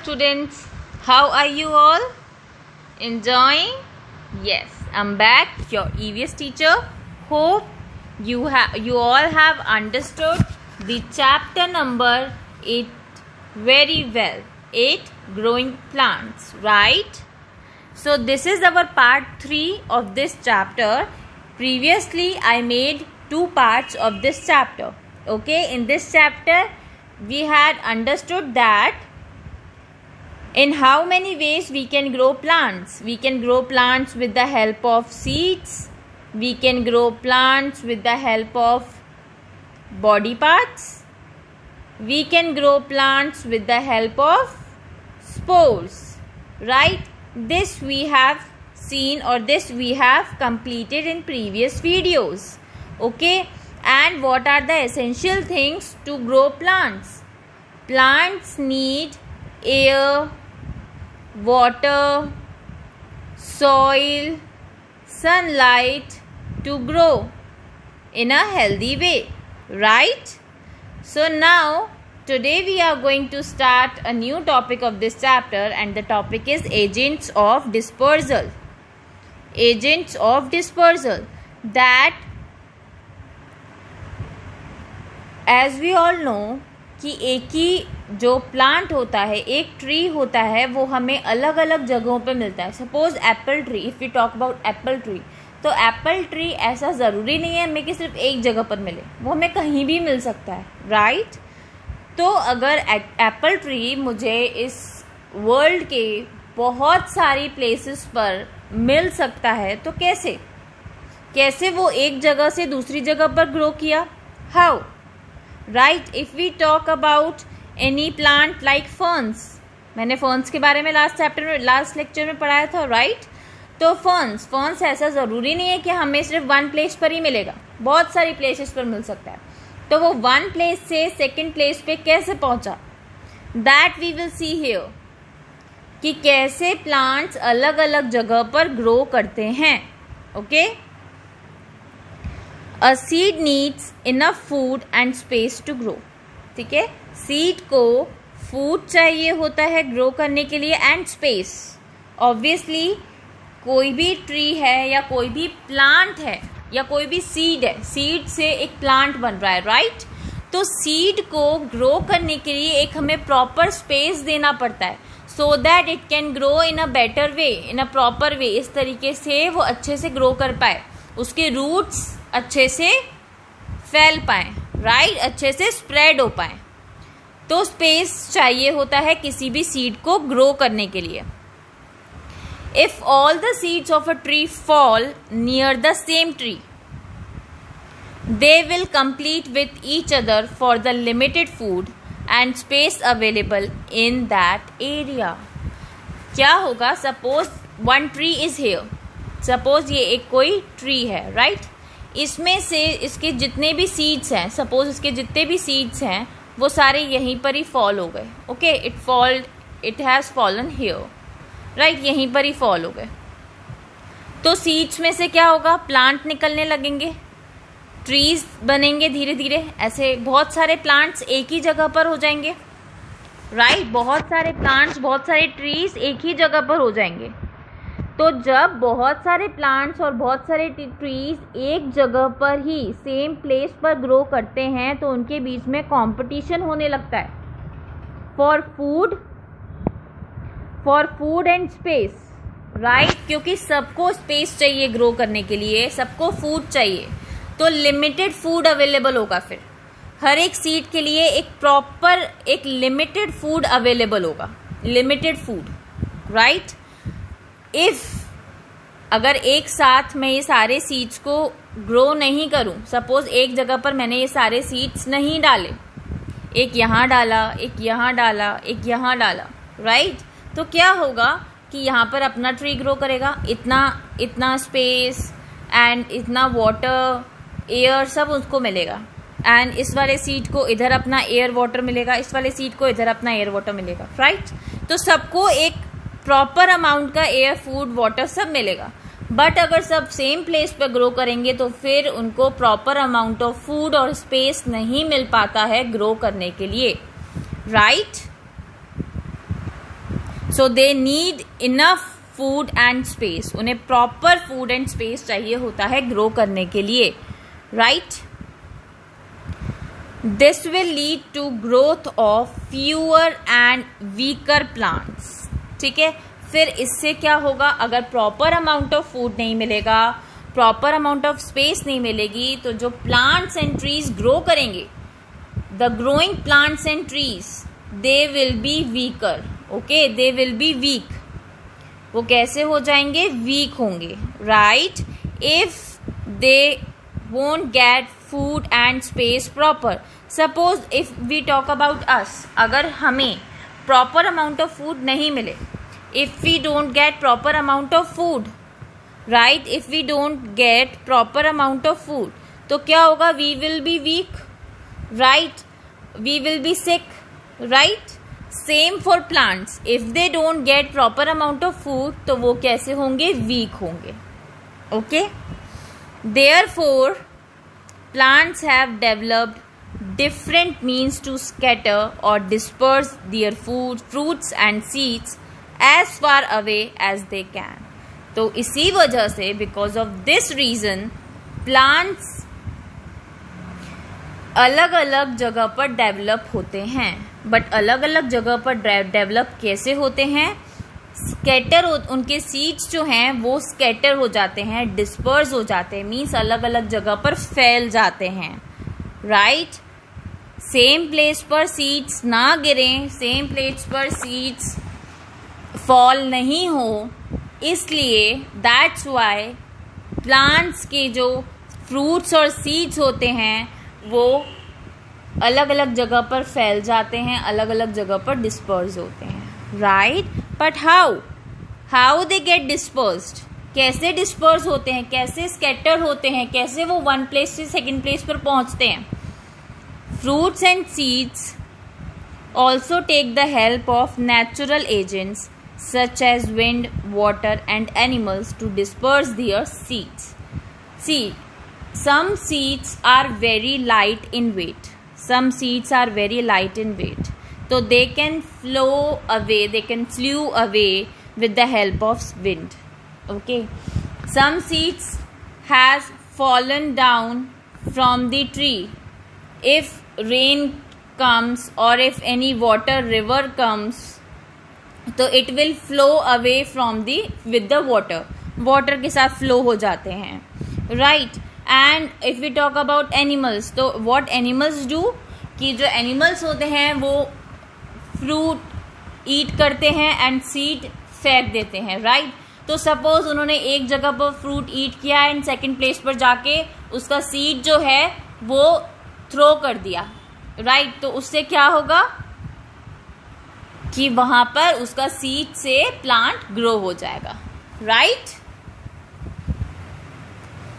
Students, how are you all? Enjoying? Yes, I'm back, your EVS teacher. Hope you all have understood the chapter number 8 very well. 8 growing plants, right? So this is our part 3 of this chapter. Previously I made 2 parts of this chapter. Okay, in this chapter we had understood that in how many ways we can grow plants. We can grow plants with the help of seeds. We can grow plants with the help of body parts. We can grow plants with the help of spores. Right? This we have seen, or this we have completed in previous videos. Okay? And what are the essential things to grow plants? Plants need air, water, soil, sunlight to grow in a healthy way, right? So now today we are going to start a new topic of this chapter, and the topic is agents of dispersal. Agents of dispersal. That, as we all know, कि एक ही जो plant होता है, एक tree होता है, वो हमें अलग अलग जगहों पे मिलता है. Suppose Apple tree, if you talk about Apple tree, तो एप्पल ट्री ऐसा ज़रूरी नहीं है हमें कि सिर्फ एक जगह पर मिले, वो हमें कहीं भी मिल सकता है, राइट? तो अगर एप्पल ट्री मुझे इस वर्ल्ड के बहुत सारी प्लेसेस पर मिल सकता है, तो कैसे वो एक जगह से दूसरी जगह पर ग्रो किया? How? Right, if we talk about any plant like ferns, मैंने ferns के बारे में लास्ट लेक्चर में पढ़ाया था, right? तो ferns ऐसा ज़रूरी नहीं है कि हमें सिर्फ वन प्लेस पर ही मिलेगा, बहुत सारी प्लेसेस पर मिल सकता है. तो वो वन प्लेस से सेकंड प्लेस पे कैसे पहुंचा, that we will see here, कि कैसे प्लांट्स अलग अलग जगह पर ग्रो करते हैं. Okay? A seed needs enough food and space to grow. ठीक है? सीड को फूड चाहिए होता है ग्रो करने के लिए, एंड स्पेस. ऑब्वियसली कोई भी ट्री है या कोई भी प्लांट है या कोई भी सीड है, सीड से एक प्लांट बन रहा है, राइट? तो सीड को ग्रो करने के लिए एक हमें प्रॉपर स्पेस देना पड़ता है, so that it can grow in a better way, in a proper way. इस तरीके से वो अच्छे से ग्रो कर पाए, उसके रूट्स अच्छे से फैल पाएँ, राइट? अच्छे से स्प्रेड हो पाएँ. तो स्पेस चाहिए होता है किसी भी सीड को ग्रो करने के लिए. If all the seeds of a tree fall near the same tree, they will complete with each other for the limited food and space available in that area. क्या होगा? Suppose one tree is here. Suppose ये एक कोई tree है, right? इसमें से इसके जितने भी सीड्स हैं, सपोज इसके जितने भी सीड्स हैं, वो सारे यहीं पर ही फॉल हो गए. Okay? It has fallen here, right? यहीं पर ही फॉल हो गए. तो सीड्स में से क्या होगा? प्लांट निकलने लगेंगे, ट्रीज बनेंगे धीरे धीरे. ऐसे बहुत सारे प्लांट्स एक ही जगह पर हो जाएंगे, राइट? बहुत सारे प्लांट्स, बहुत सारे ट्रीज एक ही जगह पर हो जाएंगे. तो जब बहुत सारे प्लांट्स और बहुत सारे ट्रीज एक जगह पर ही सेम प्लेस पर ग्रो करते हैं, तो उनके बीच में कंपटीशन होने लगता है for food and space, right? क्योंकि सबको स्पेस चाहिए ग्रो करने के लिए, सबको फूड चाहिए, तो लिमिटेड फूड अवेलेबल होगा. फिर हर एक सीड के लिए एक लिमिटेड फूड अवेलेबल होगा, लिमिटेड फूड, राइट? इफ़ अगर एक साथ मैं ये सारे सीड्स को ग्रो नहीं करूं, सपोज एक जगह पर मैंने ये सारे सीड्स नहीं डाले, एक यहाँ डाला, एक यहाँ डाला, एक यहाँ डाला, राइट? तो क्या होगा कि यहाँ पर अपना ट्री ग्रो करेगा, इतना स्पेस एंड इतना वाटर, एयर सब उसको मिलेगा, एंड इस वाले सीड को इधर अपना एयर वाटर मिलेगा, इस वाले सीड को इधर अपना एयर वाटर मिलेगा, राइट? तो सबको एक प्रॉपर अमाउंट का एयर, फूड, वाटर सब मिलेगा. बट अगर सब सेम प्लेस पर ग्रो करेंगे तो फिर उनको प्रॉपर अमाउंट ऑफ फूड और स्पेस नहीं मिल पाता है ग्रो करने के लिए, right? So they need enough food and space, उन्हें प्रॉपर फूड एंड स्पेस चाहिए होता है ग्रो करने के लिए, right. This will lead to growth of fewer and weaker plants, ठीक है। फिर इससे क्या होगा, अगर प्रॉपर अमाउंट ऑफ फूड नहीं मिलेगा, प्रॉपर अमाउंट ऑफ स्पेस नहीं मिलेगी, तो जो प्लांट्स एंड ट्रीज ग्रो करेंगे, the growing plants and trees, they will be weaker, okay, they will be weak. वो कैसे हो जाएंगे, वीक होंगे, right. If they won't get food and space proper, suppose if we talk about us, अगर हमें proper amount of food नहीं मिले, if we don't get proper amount of food, right, if we don't get proper amount of food, तो क्या होगा, we will be weak, right, we will be sick, right. Same for plants, if they don't get proper amount of food, तो वो कैसे होंगे, weak होंगे, okay. Therefore plants have developed different means to scatter or disperse their food, fruits and seeds as far away as they can. तो इसी वजह से, because of this reason, plants अलग अलग जगह पर डेवलप होते हैं। बट अलग अलग जगह पर डेवलप कैसे होते हैं, स्कैटर, उनके सीड्स जो हैं वो स्कैटर हो जाते हैं, डिस्पर्स हो जाते हैं, मीन्स अलग अलग जगह पर फैल जाते हैं, राइट। सेम प्लेस पर सीड्स ना गिरें, सेम प्लेस पर सीड्स फॉल नहीं हो, इसलिए दैट्स वाई प्लांट्स के जो फ्रूट्स और सीड्स होते हैं वो अलग अलग जगह पर फैल जाते हैं, अलग अलग जगह पर डिस्पर्स होते हैं, right. But how they get dispersed, कैसे डिस्पर्स होते हैं, कैसे स्कैटर होते हैं, कैसे वो वन प्लेस से सेकेंड प्लेस पर पहुंचते हैं। Fruits and seeds also take the help of natural agents such as wind, water and animals to disperse their seeds. See, some seeds are very light in weight, some seeds are very light in weight, so they can flow away, they can flew away with the help of wind, okay. Some seeds has fallen down from the tree, if rain comes or if any water river comes, तो it will flow away from the with the water के साथ flow हो जाते हैं, right। And if we talk about animals, तो what animals do, कि जो animals होते हैं वो फ्रूट ईट करते हैं एंड सीड फेंक देते हैं, राइट। तो सपोज उन्होंने एक जगह पर फ्रूट ईट किया एंड सेकंड प्लेस पर जाके उसका सीड जो है वो थ्रो कर दिया, राइट। तो उससे क्या होगा कि वहां पर उसका सीड से प्लांट ग्रो हो जाएगा, right.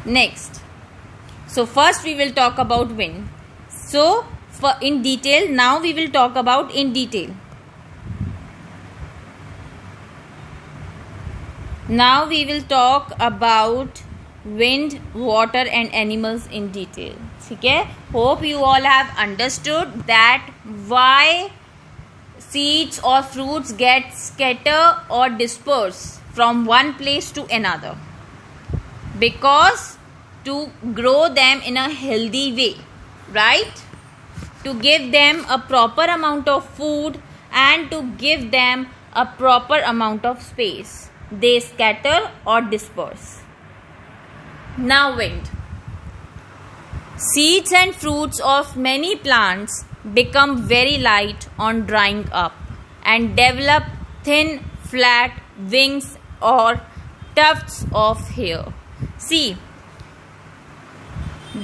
Next, so first we will talk about wind. So in detail, now we will talk about in detail. Now we will talk about wind, water and animals in detail. ठीक है, hope you all have understood that why seeds or fruits get scattered or dispersed from one place to another, because to grow them in a healthy way, right, to give them a proper amount of food and to give them a proper amount of space, they scatter or disperse. Now wind, seeds and fruits of many plants become very light on drying up and develop thin flat wings or tufts of hair. See,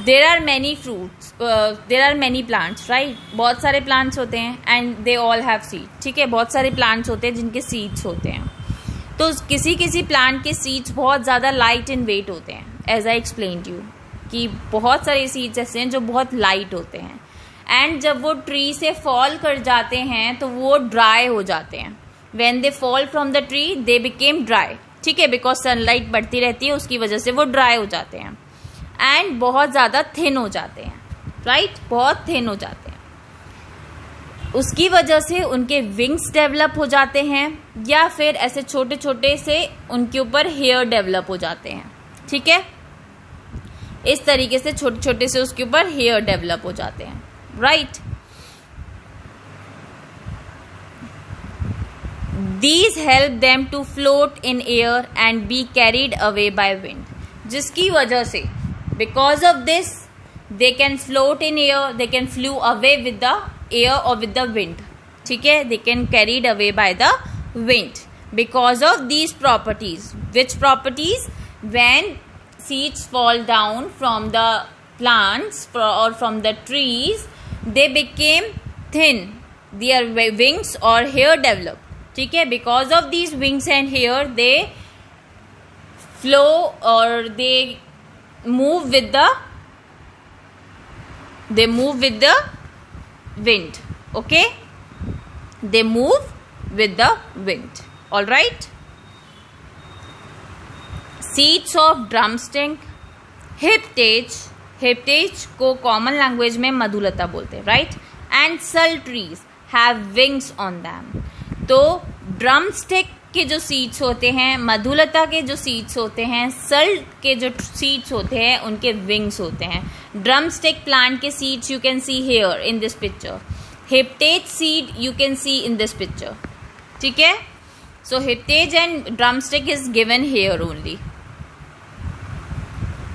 there are many fruits, there are many plants, right, बहुत सारे plants होते हैं and they all have seed, ठीक है। बहुत सारे plants होते हैं जिनके seeds होते हैं, तो किसी किसी plant के seeds बहुत ज़्यादा light in weight होते हैं, as I explained you, कि बहुत सारे seeds ऐसे हैं जो बहुत light होते हैं and जब वो tree से fall कर जाते हैं तो वो dry हो जाते हैं। when they fall from the tree they became dry, ठीक है, because sunlight बढ़ती रहती है उसकी वजह से वो dry हो जाते हैं एंड बहुत ज़्यादा थिन हो जाते हैं, राइट, बहुत थिन हो जाते हैं। उसकी वजह से उनके विंग्स डेवलप हो जाते हैं, या फिर ऐसे छोटे छोटे से उनके ऊपर हेयर डेवलप हो जाते हैं। ठीक है, इस तरीके से छोटे छोटे से उसके ऊपर हेयर डेवलप हो जाते हैं, right. These help them to float in air and be carried away by wind. जिसकी वजह से because of this they can float in air, they can flew away with the air or with the wind. ठीक है, they can carried away by the wind because of these properties. Which properties? When seeds fall down from the plants or from the trees, they became thin, their wings or hair develop. ठीक है, because of these wings and hair they flow और they move with the wind. Okay, they move with the wind. All right. Seeds of drumstick, hiptage को common language में मधुलता बोलते हैं, right. And sal trees have wings on them. तो drumstick के जो seeds होते हैं, मधुलता के जो सीड्स होते हैं, सल के जो सीड्स होते हैं, उनके विंग्स होते हैं. ड्रमस्टिक प्लांट के seeds you can see here in this picture. Hiptage seed you can see in this picture. ठीक है, so hiptage and drumstick is given here only.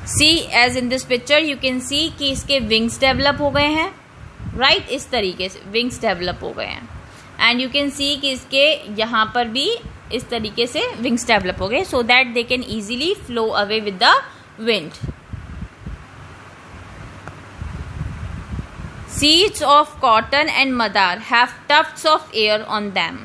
See as in this picture you can see कि इसके wings develop हो गए हैं, right. इस तरीके से विंग्स डेवलप हो गए हैं. एंड यू कैन सी कि इसके यहाँ पर भी इस तरीके से विंग्स डेवलप हो गए, सो that they can easily flow away with the wind. Seeds of cotton and Madar have Tufts of air on them.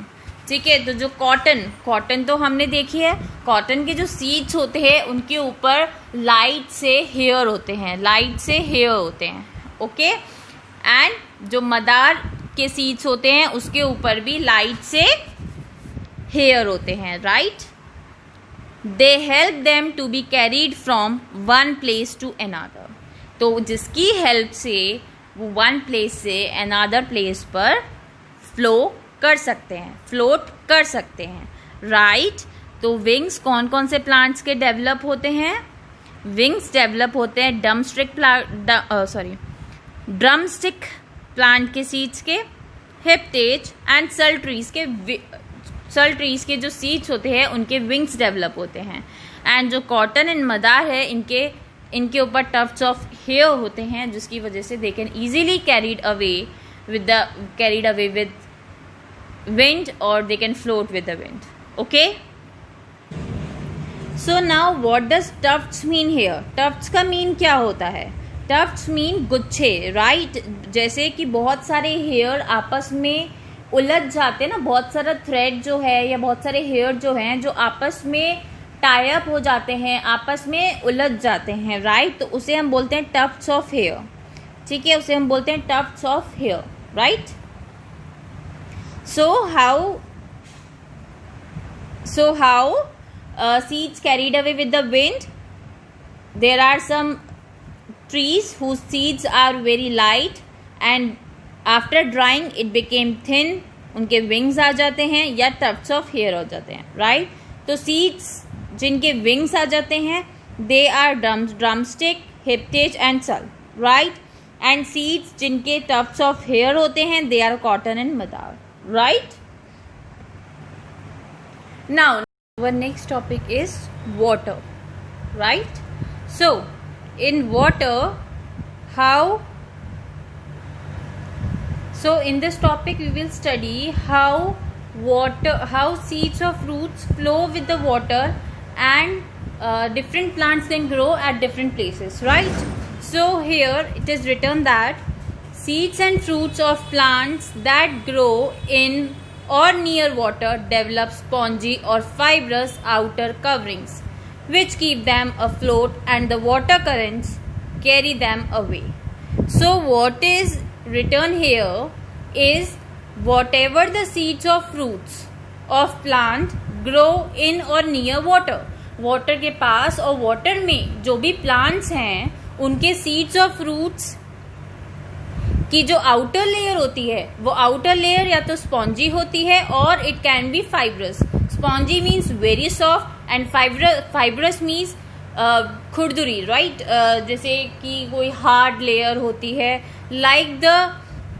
ठीक है, तो जो कॉटन तो हमने देखी है. कॉटन के जो सीड्स होते हैं उनके ऊपर लाइट से हेयर होते हैं, ओके. एंड जो मदार के सीड्स होते हैं उसके ऊपर भी लाइट से हेयर होते हैं, right. They help them to be carried from one place to another. तो जिसकी हेल्प से वो वन प्लेस से अनदर प्लेस पर फ्लोट कर सकते हैं, राइट. तो विंग्स कौन कौन से प्लांट्स के डेवलप होते हैं? विंग्स डेवलप होते हैं ड्रमस्टिक प्लांट के सीड्स के, हिप्टेज एंड सल ट्रीज के जो सीड्स होते हैं उनके विंग्स डेवलप होते हैं. एंड जो कॉटन एंड मदार है इनके ऊपर टफ्ट्स ऑफ हेयर होते हैं, जिसकी वजह से they can easily carried away with wind or they can float with the wind. Okay, so now what does tufts mean here? Tufts का मीन क्या होता है? Tufts मीन गुच्छे, राइट. जैसे कि बहुत सारे हेयर आपस में उलझ जाते हैं ना, बहुत सारा थ्रेड जो है या बहुत सारे हेयर जो हैं जो आपस में टाई अप हो जाते हैं, आपस में उलझ जाते हैं, राइट. तो उसे हम बोलते हैं tufts of hair. ठीक है, उसे हम बोलते हैं tufts of hair, right. So how seeds carried away with the wind? There are some trees whose seeds are very light and after drying it became thin. उनके wings आ जाते हैं या tufts of hair हो जाते हैं, right. तो seeds जिनके wings आ जाते हैं they are drumstick, hippage and sul, right. And seeds जिनके tufts of hair होते हैं they are cotton and madar, right. Now our next topic is water, right. So in water, in this topic we will study how seeds of fruits flow with the water and different plants can grow at different places, right. So here it is written that seeds and fruits of plants that grow in or near water develop spongy or fibrous outer coverings which keep them afloat and the water currents carry them away. So what is written here is whatever the seeds of fruits of plant grow in or near water, water के पास और water में जो भी plants हैं उनके seeds of fruits कि जो outer layer होती है वो आउटर लेयर या तो स्पॉन्जी होती है और it can be fibrous. Spongy means very soft and fibrous means खुरदुरी, राइट. जैसे कि कोई हार्ड लेयर होती है, like the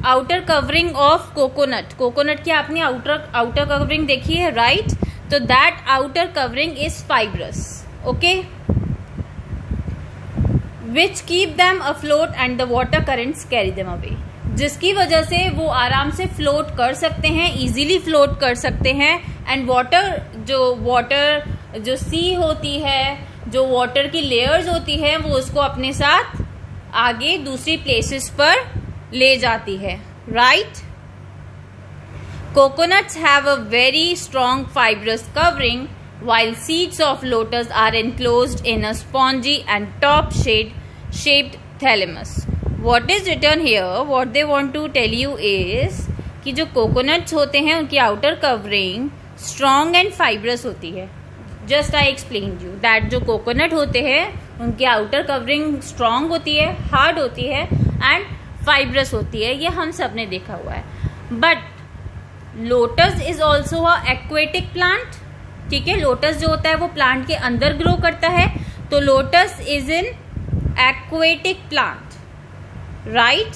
outer covering of coconut. Coconut की आपने आउटर कवरिंग देखी है, राइट. तो that outer covering is fibrous, okay, which keep them afloat and the water currents carry them away. जिसकी वजह से वो आराम से फ्लोट कर सकते हैं, इजीली फ्लोट कर सकते हैं. एंड वाटर जो सी होती है, जो वाटर की लेयर्स होती है, वो उसको अपने साथ आगे दूसरी प्लेसेस पर ले जाती है, right. Coconuts have a very strong fibrous covering, while seeds of lotus are enclosed in a spongy and top-shaped thalamus. What is written here, what they want to tell you is कि जो coconuts होते हैं उनकी outer covering strong and fibrous होती है. Just I explained you that जो coconut होते हैं उनकी outer covering strong होती है, hard होती है and fibrous होती है. ये हम सब ने देखा हुआ है. But lotus is also a aquatic plant. ठीक है, लोटस जो होता है वो प्लांट के अंदर ग्रो करता है, तो lotus is an aquatic plant, right.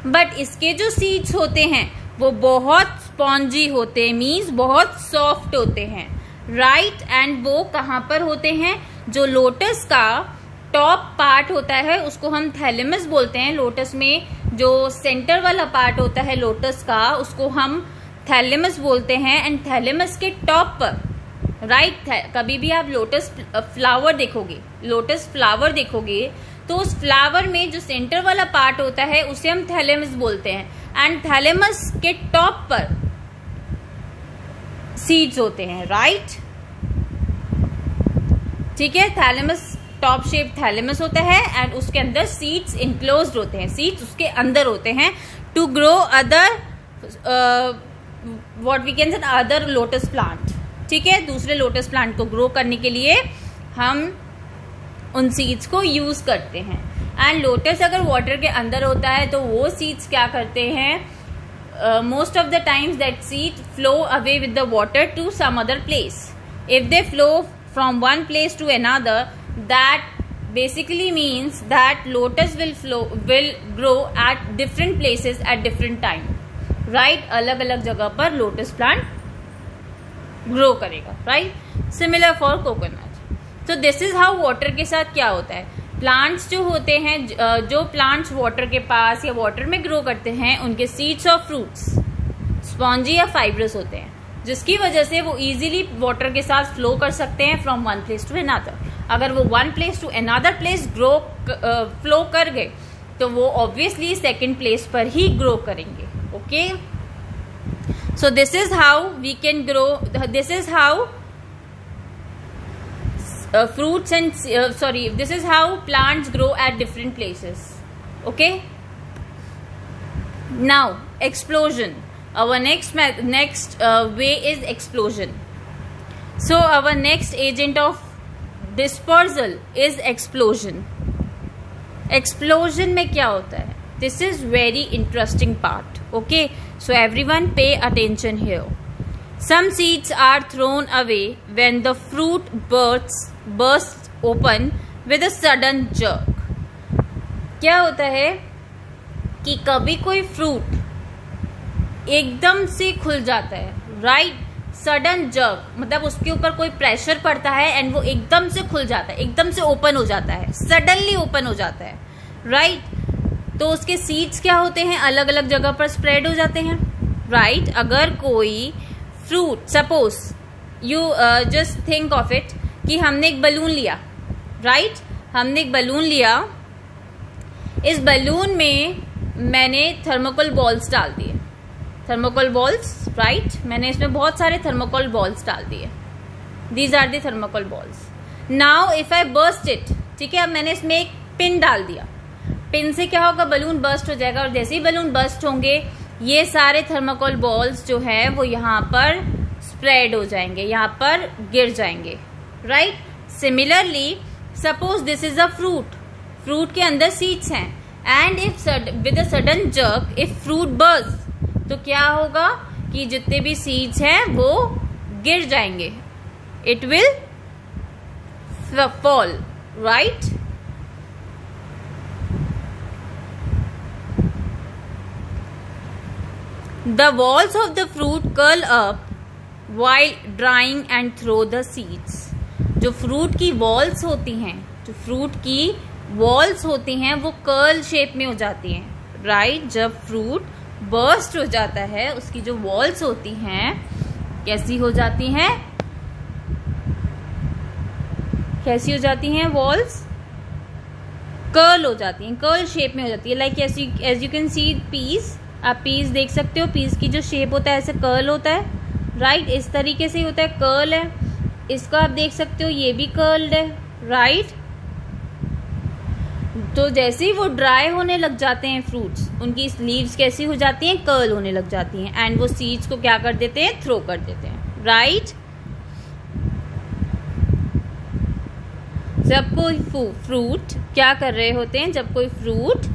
But इसके जो सीड्स होते हैं वो बहुत स्पॉन्जी होते हैं, मीन्स बहुत सॉफ्ट होते हैं, राइट. एंड वो कहाँ पर होते हैं, जो लोटस का टॉप पार्ट होता है उसको हम थैलेमस बोलते हैं. लोटस में जो सेंटर वाला पार्ट होता है लोटस का उसको हम थैलेमस बोलते हैं. एंड थैलेमस के टॉप पर, राइट, कभी भी आप लोटस फ्लावर देखोगे तो उस फ्लावर में जो सेंटर वाला पार्ट होता है उसे हम थैलेमस बोलते हैं. एंड थैलेमस के टॉप पर सीड्स होते हैं, राइट. ठीक है, थैलेमस टॉप शेप थैलेमस होता है एंड उसके अंदर सीड्स इनक्लोज्ड होते हैं, सीड्स उसके अंदर होते हैं to grow other what we can say other lotus plant. ठीक है, दूसरे लोटस प्लांट को ग्रो करने के लिए हम उन सीड्स को यूज करते हैं. एंड लोटस अगर वाटर के अंदर होता है तो वो सीड्स क्या करते हैं, most of the times that seed flow away with the water to some other place. If they flow from one place to another, that basically means that lotus will grow at different places at different time, right. अलग अलग जगह पर lotus plant grow करेगा, right. Similar for coconut. तो this is how water के साथ क्या होता है. प्लांट्स जो होते हैं, जो प्लांट्स वाटर के पास या वाटर में ग्रो करते हैं, उनके सीड्स और फ्रूट्स स्पॉन्जी या फाइब्रस होते हैं, जिसकी वजह से वो इजीली वाटर के साथ फ्लो कर सकते हैं from one place to another. अगर वो one place to another place flow कर गए तो वो ऑब्वियसली सेकेंड प्लेस पर ही ग्रो करेंगे, okay. So this is how we can grow, this is how fruits and this is how plants grow at different places, okay. Now explosion, our next way is explosion. So our next agent of dispersal is explosion. Explosion में क्या होता है, this is very interesting part, okay. So everyone pay attention here. Some seeds are thrown away when the fruit bursts open with a sudden jerk. क्या होता है कि कभी कोई फ्रूट एकदम से खुल जाता है, राइट. सडन जर्क मतलब उसके ऊपर कोई प्रेशर पड़ता है एंड वो एकदम से खुल जाता है, एकदम से ओपन हो जाता है, सडनली ओपन हो जाता है, राइट. तो उसके सीड्स क्या होते हैं, अलग अलग जगह पर स्प्रेड हो जाते हैं, राइट. अगर कोई fruit, suppose you just think of it कि हमने एक बलून लिया, राइट. हमने एक बलून लिया, इस बलून में मैंने थर्मोकोल बॉल्स डाल दिए, थर्मोकोल बॉल्स, राइट. मैंने इसमें बहुत सारे थर्मोकोल बॉल्स डाल दिए, these are the thermocol balls. Now if I burst it, ठीक है, अब मैंने इसमें एक पिन डाल दिया, पिन से क्या होगा, बलून बर्स्ट हो जाएगा. और जैसे ही बलून बर्स्ट होंगे ये सारे थर्मोकोल बॉल्स जो है वो यहाँ पर स्प्रेड हो जाएंगे, यहाँ पर गिर जाएंगे, right. Similarly suppose this is a fruit, fruit के अंदर सीड्स हैं and if with a sudden jerk if fruit burst, तो क्या होगा कि जितने भी सीड्स हैं वो गिर जाएंगे, it will fall, right. The walls of the fruit curl up while drying and throw the seeds. जो फ्रूट की वॉल्स होती हैं, जो फ्रूट की वॉल्स होती हैं वो कर्ल शेप में हो जाती हैं, राइट। जब फ्रूट बर्स्ट हो जाता है उसकी जो वॉल्स होती हैं कैसी हो जाती हैं, कैसी हो जाती हैं वॉल्स, कर्ल हो जाती हैं, कर्ल शेप में हो जाती है। Like as you can see peas, आप पीस देख सकते हो, पीस की जो शेप होता है ऐसे कर्ल होता है, राइट। इस तरीके से होता है, कर्ल है। इसको आप देख सकते हो, ये भी कर्ल्ड है, राइट। तो जैसे ही वो ड्राई होने लग जाते हैं फ्रूट्स, उनकी लीव्स कैसी हो जाती हैं, कर्ल होने लग जाती हैं, एंड वो सीड्स को क्या कर देते हैं, थ्रो कर देते हैं, राइट। जब कोई फ्रूट क्या कर रहे होते हैं, जब कोई फ्रूट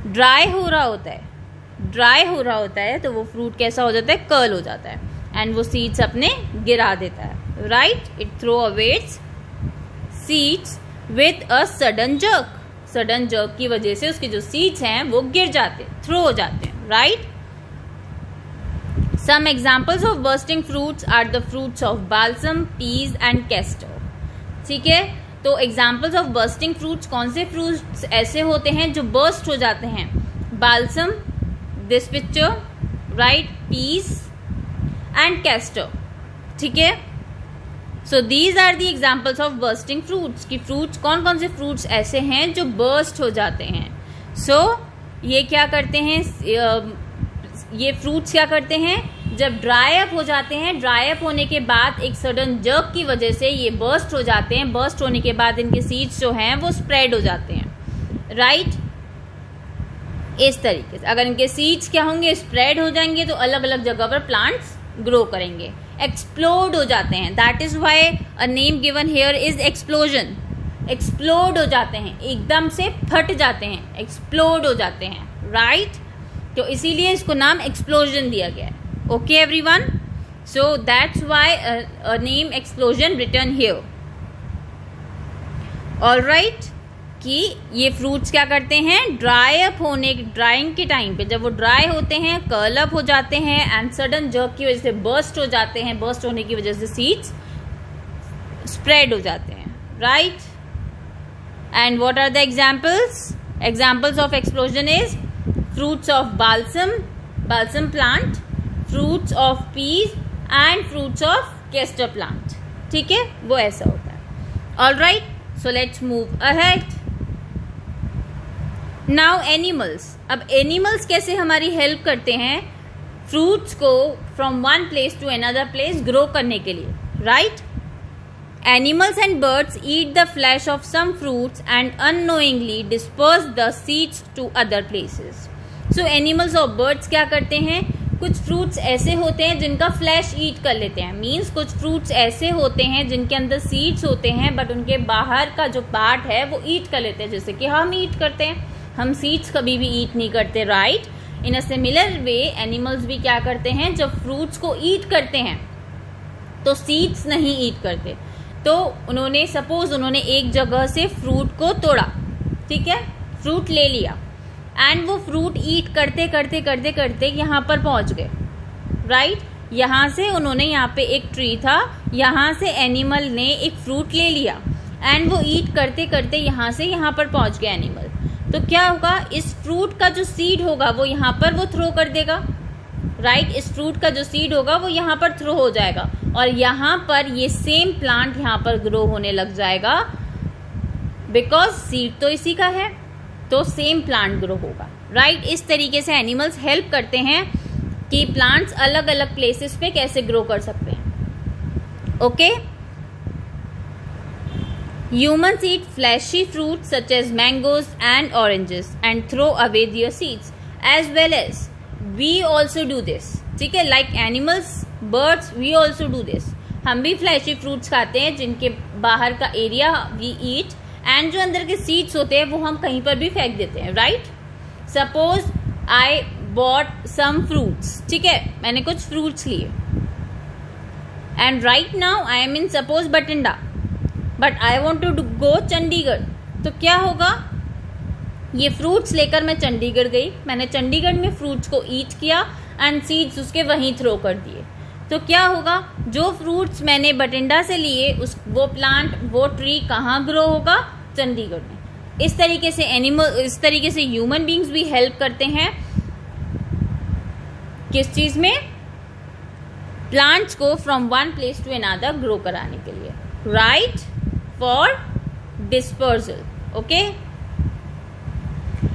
ड्राई हो रहा होता है, ड्राई हो रहा होता है, तो वो फ्रूट कैसा हो जाता है, कर्ल हो जाता है, एंड वो सीड्स अपने गिरा देता है, right. It throw away seeds with a sudden jerk, sudden jerk की वजह से उसके जो सीड्स हैं वो गिर जाते, थ्रो हो जाते हैं, right. Some examples of bursting fruits are the fruits of balsam, peas and castor, ठीक है। तो एग्जाम्पल्स ऑफ बर्स्टिंग फ्रूट्स, कौन से फ्रूट्स ऐसे होते हैं जो बर्स्ट हो जाते हैं, balsam, this picture, right, peas and castor, ठीक है। So these are the examples of bursting fruits, की फ्रूट्स कौन कौन से फ्रूट्स ऐसे हैं जो बर्स्ट हो जाते हैं। सो ये क्या करते हैं, ये फ्रूट्स क्या करते हैं, जब ड्राई अप हो जाते हैं, ड्राई अप होने के बाद एक सडन जर्क की वजह से ये बर्स्ट हो जाते हैं, बर्स्ट होने के बाद इनके सीड्स जो हैं वो स्प्रेड हो जाते हैं, राइट। इस तरीके से अगर इनके सीड्स क्या होंगे, स्प्रेड हो जाएंगे, तो अलग अलग जगह पर प्लांट्स ग्रो करेंगे, एक्सप्लोड हो जाते हैं। That is why a name given here is explosion. Explode हो जाते हैं, एकदम से फट जाते हैं, एक्सप्लोड हो जाते हैं, राइट। तो इसीलिए इसको नाम एक्सप्लोजन दिया गया है, okay everyone. So that's why a name explosion written here, alright. कि ये फ्रूट्स क्या करते हैं, ड्राई अप होने, ड्राइंग के टाइम पे जब वो ड्राई होते हैं, कर्ल अप हो जाते हैं, एंड सडन जर्क की वजह से बर्स्ट हो जाते हैं, बर्स्ट होने की वजह से सीड्स स्प्रेड हो जाते हैं, right. And what are the examples, examples of explosion is fruits of balsam, balsam plant, fruits of peas and fruits of castor plant, ठीक है, वो ऐसा होता है, alright. So let's move ahead. Now animals, अब एनिमल्स कैसे हमारी help करते हैं फ्रूट्स को from one place to another place grow करने के लिए, right. Animals and birds eat the flesh of some fruits and unknowingly disperse the seeds to other places. So animals और बर्ड्स क्या करते हैं, कुछ फ्रूट्स ऐसे होते हैं जिनका फ्लैश ईट कर लेते हैं, मीन्स कुछ फ्रूट्स ऐसे होते हैं जिनके अंदर सीड्स होते हैं बट उनके बाहर का जो पार्ट है वो ईट कर लेते हैं, जैसे कि हम ईट करते हैं, हम सीड्स कभी भी ईट नहीं करते, right. In a similar way animals भी क्या करते हैं, जब फ्रूट्स को ईट करते हैं तो सीड्स नहीं ईट करते। तो उन्होंने सपोज उन्होंने एक जगह से फ्रूट को तोड़ा, ठीक है, फ्रूट ले लिया, एंड वो फ्रूट ईट करते करते करते करते यहाँ पर पहुँच गए, राइट। यहाँ से उन्होंने, यहाँ पे एक ट्री था, यहाँ से एनिमल ने एक फ्रूट ले लिया एंड वो ईट करते करते यहाँ से यहाँ पर पहुँच गया एनिमल। तो क्या होगा, इस फ्रूट का जो सीड होगा वो यहाँ पर वो थ्रो कर देगा, राइट। इस फ्रूट का जो सीड होगा वो यहाँ पर थ्रो हो जाएगा और यहाँ पर ये सेम प्लांट यहाँ पर ग्रो होने लग जाएगा, बिकॉज सीड तो इसी का है, तो सेम प्लांट ग्रो होगा, राइट। इस तरीके से एनिमल्स हेल्प करते हैं कि प्लांट्स अलग अलग प्लेसेस पे कैसे ग्रो कर सकते हैं, okay. Humans eat fleshy fruits such as mangoes and oranges and throw away their seeds, as well as we also do this, ठीक है, like animals, birds, we also do this। हम भी fleshy fruits खाते हैं जिनके बाहर का area we eat, and जो अंदर के seeds होते हैं वो हम कहीं पर भी फेंक देते हैं, right। Suppose I bought some fruits, ठीक है, मैंने कुछ फ्रूट्स लिए and right now I am in suppose Bathinda but I want to go Chandigarh. तो क्या होगा, ये फ्रूट्स लेकर मैं चंडीगढ़ गई, मैंने चंडीगढ़ में फ्रूट्स को ईट किया एंड सीड्स उसके वहीं थ्रो कर दिए। तो क्या होगा, जो फ्रूट्स मैंने बठिंडा से लिए वो प्लांट, वो ट्री कहाँ ग्रो होगा, चंडीगढ़ में। इस तरीके से इस तरीके से ह्यूमन बींग्स भी हेल्प करते हैं किस चीज में, प्लांट्स को from one place to another grow कराने के लिए, right, for dispersal. Okay,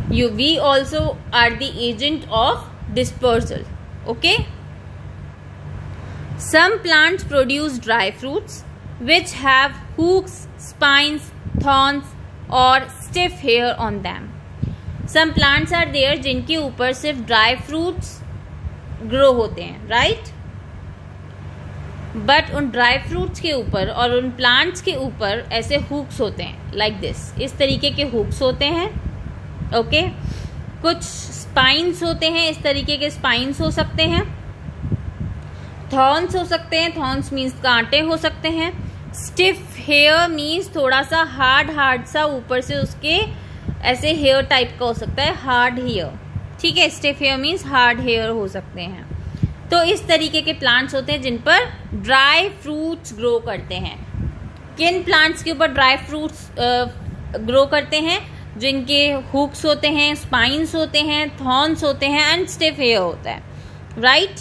we also are the agent of dispersal. Okay, some plants produce dry fruits which have hooks, spines, thorns or stiff hair on them. Some plants are there जिनके ऊपर सिर्फ dry fruits grow होते हैं, right? But उन dry fruits के ऊपर और उन प्लांट्स के ऊपर ऐसे हुक्स होते हैं, लाइक दिस, इस तरीके के हुक्स होते हैं। ओके, कुछ स्पाइन्स होते हैं, इस तरीके के स्पाइन्स हो सकते हैं, थॉर्न्स हो सकते हैं, थॉर्न्स मीन्स कांटे हो सकते हैं, स्टिफ हेयर मीन्स थोड़ा सा हार्ड सा ऊपर से उसके ऐसे हेयर टाइप का हो सकता है, हार्ड हेयर, ठीक है, stiff hair means hard hair हो सकते हैं। तो इस तरीके के प्लांट्स होते हैं जिन पर ड्राई फ्रूट्स ग्रो करते हैं। किन प्लांट्स के ऊपर ड्राई फ्रूट्स ग्रो करते हैं, जिनके हुक्स होते हैं, स्पाइन्स होते हैं, थॉर्न्स होते हैं एंड स्टिफ हेयर होता है, right.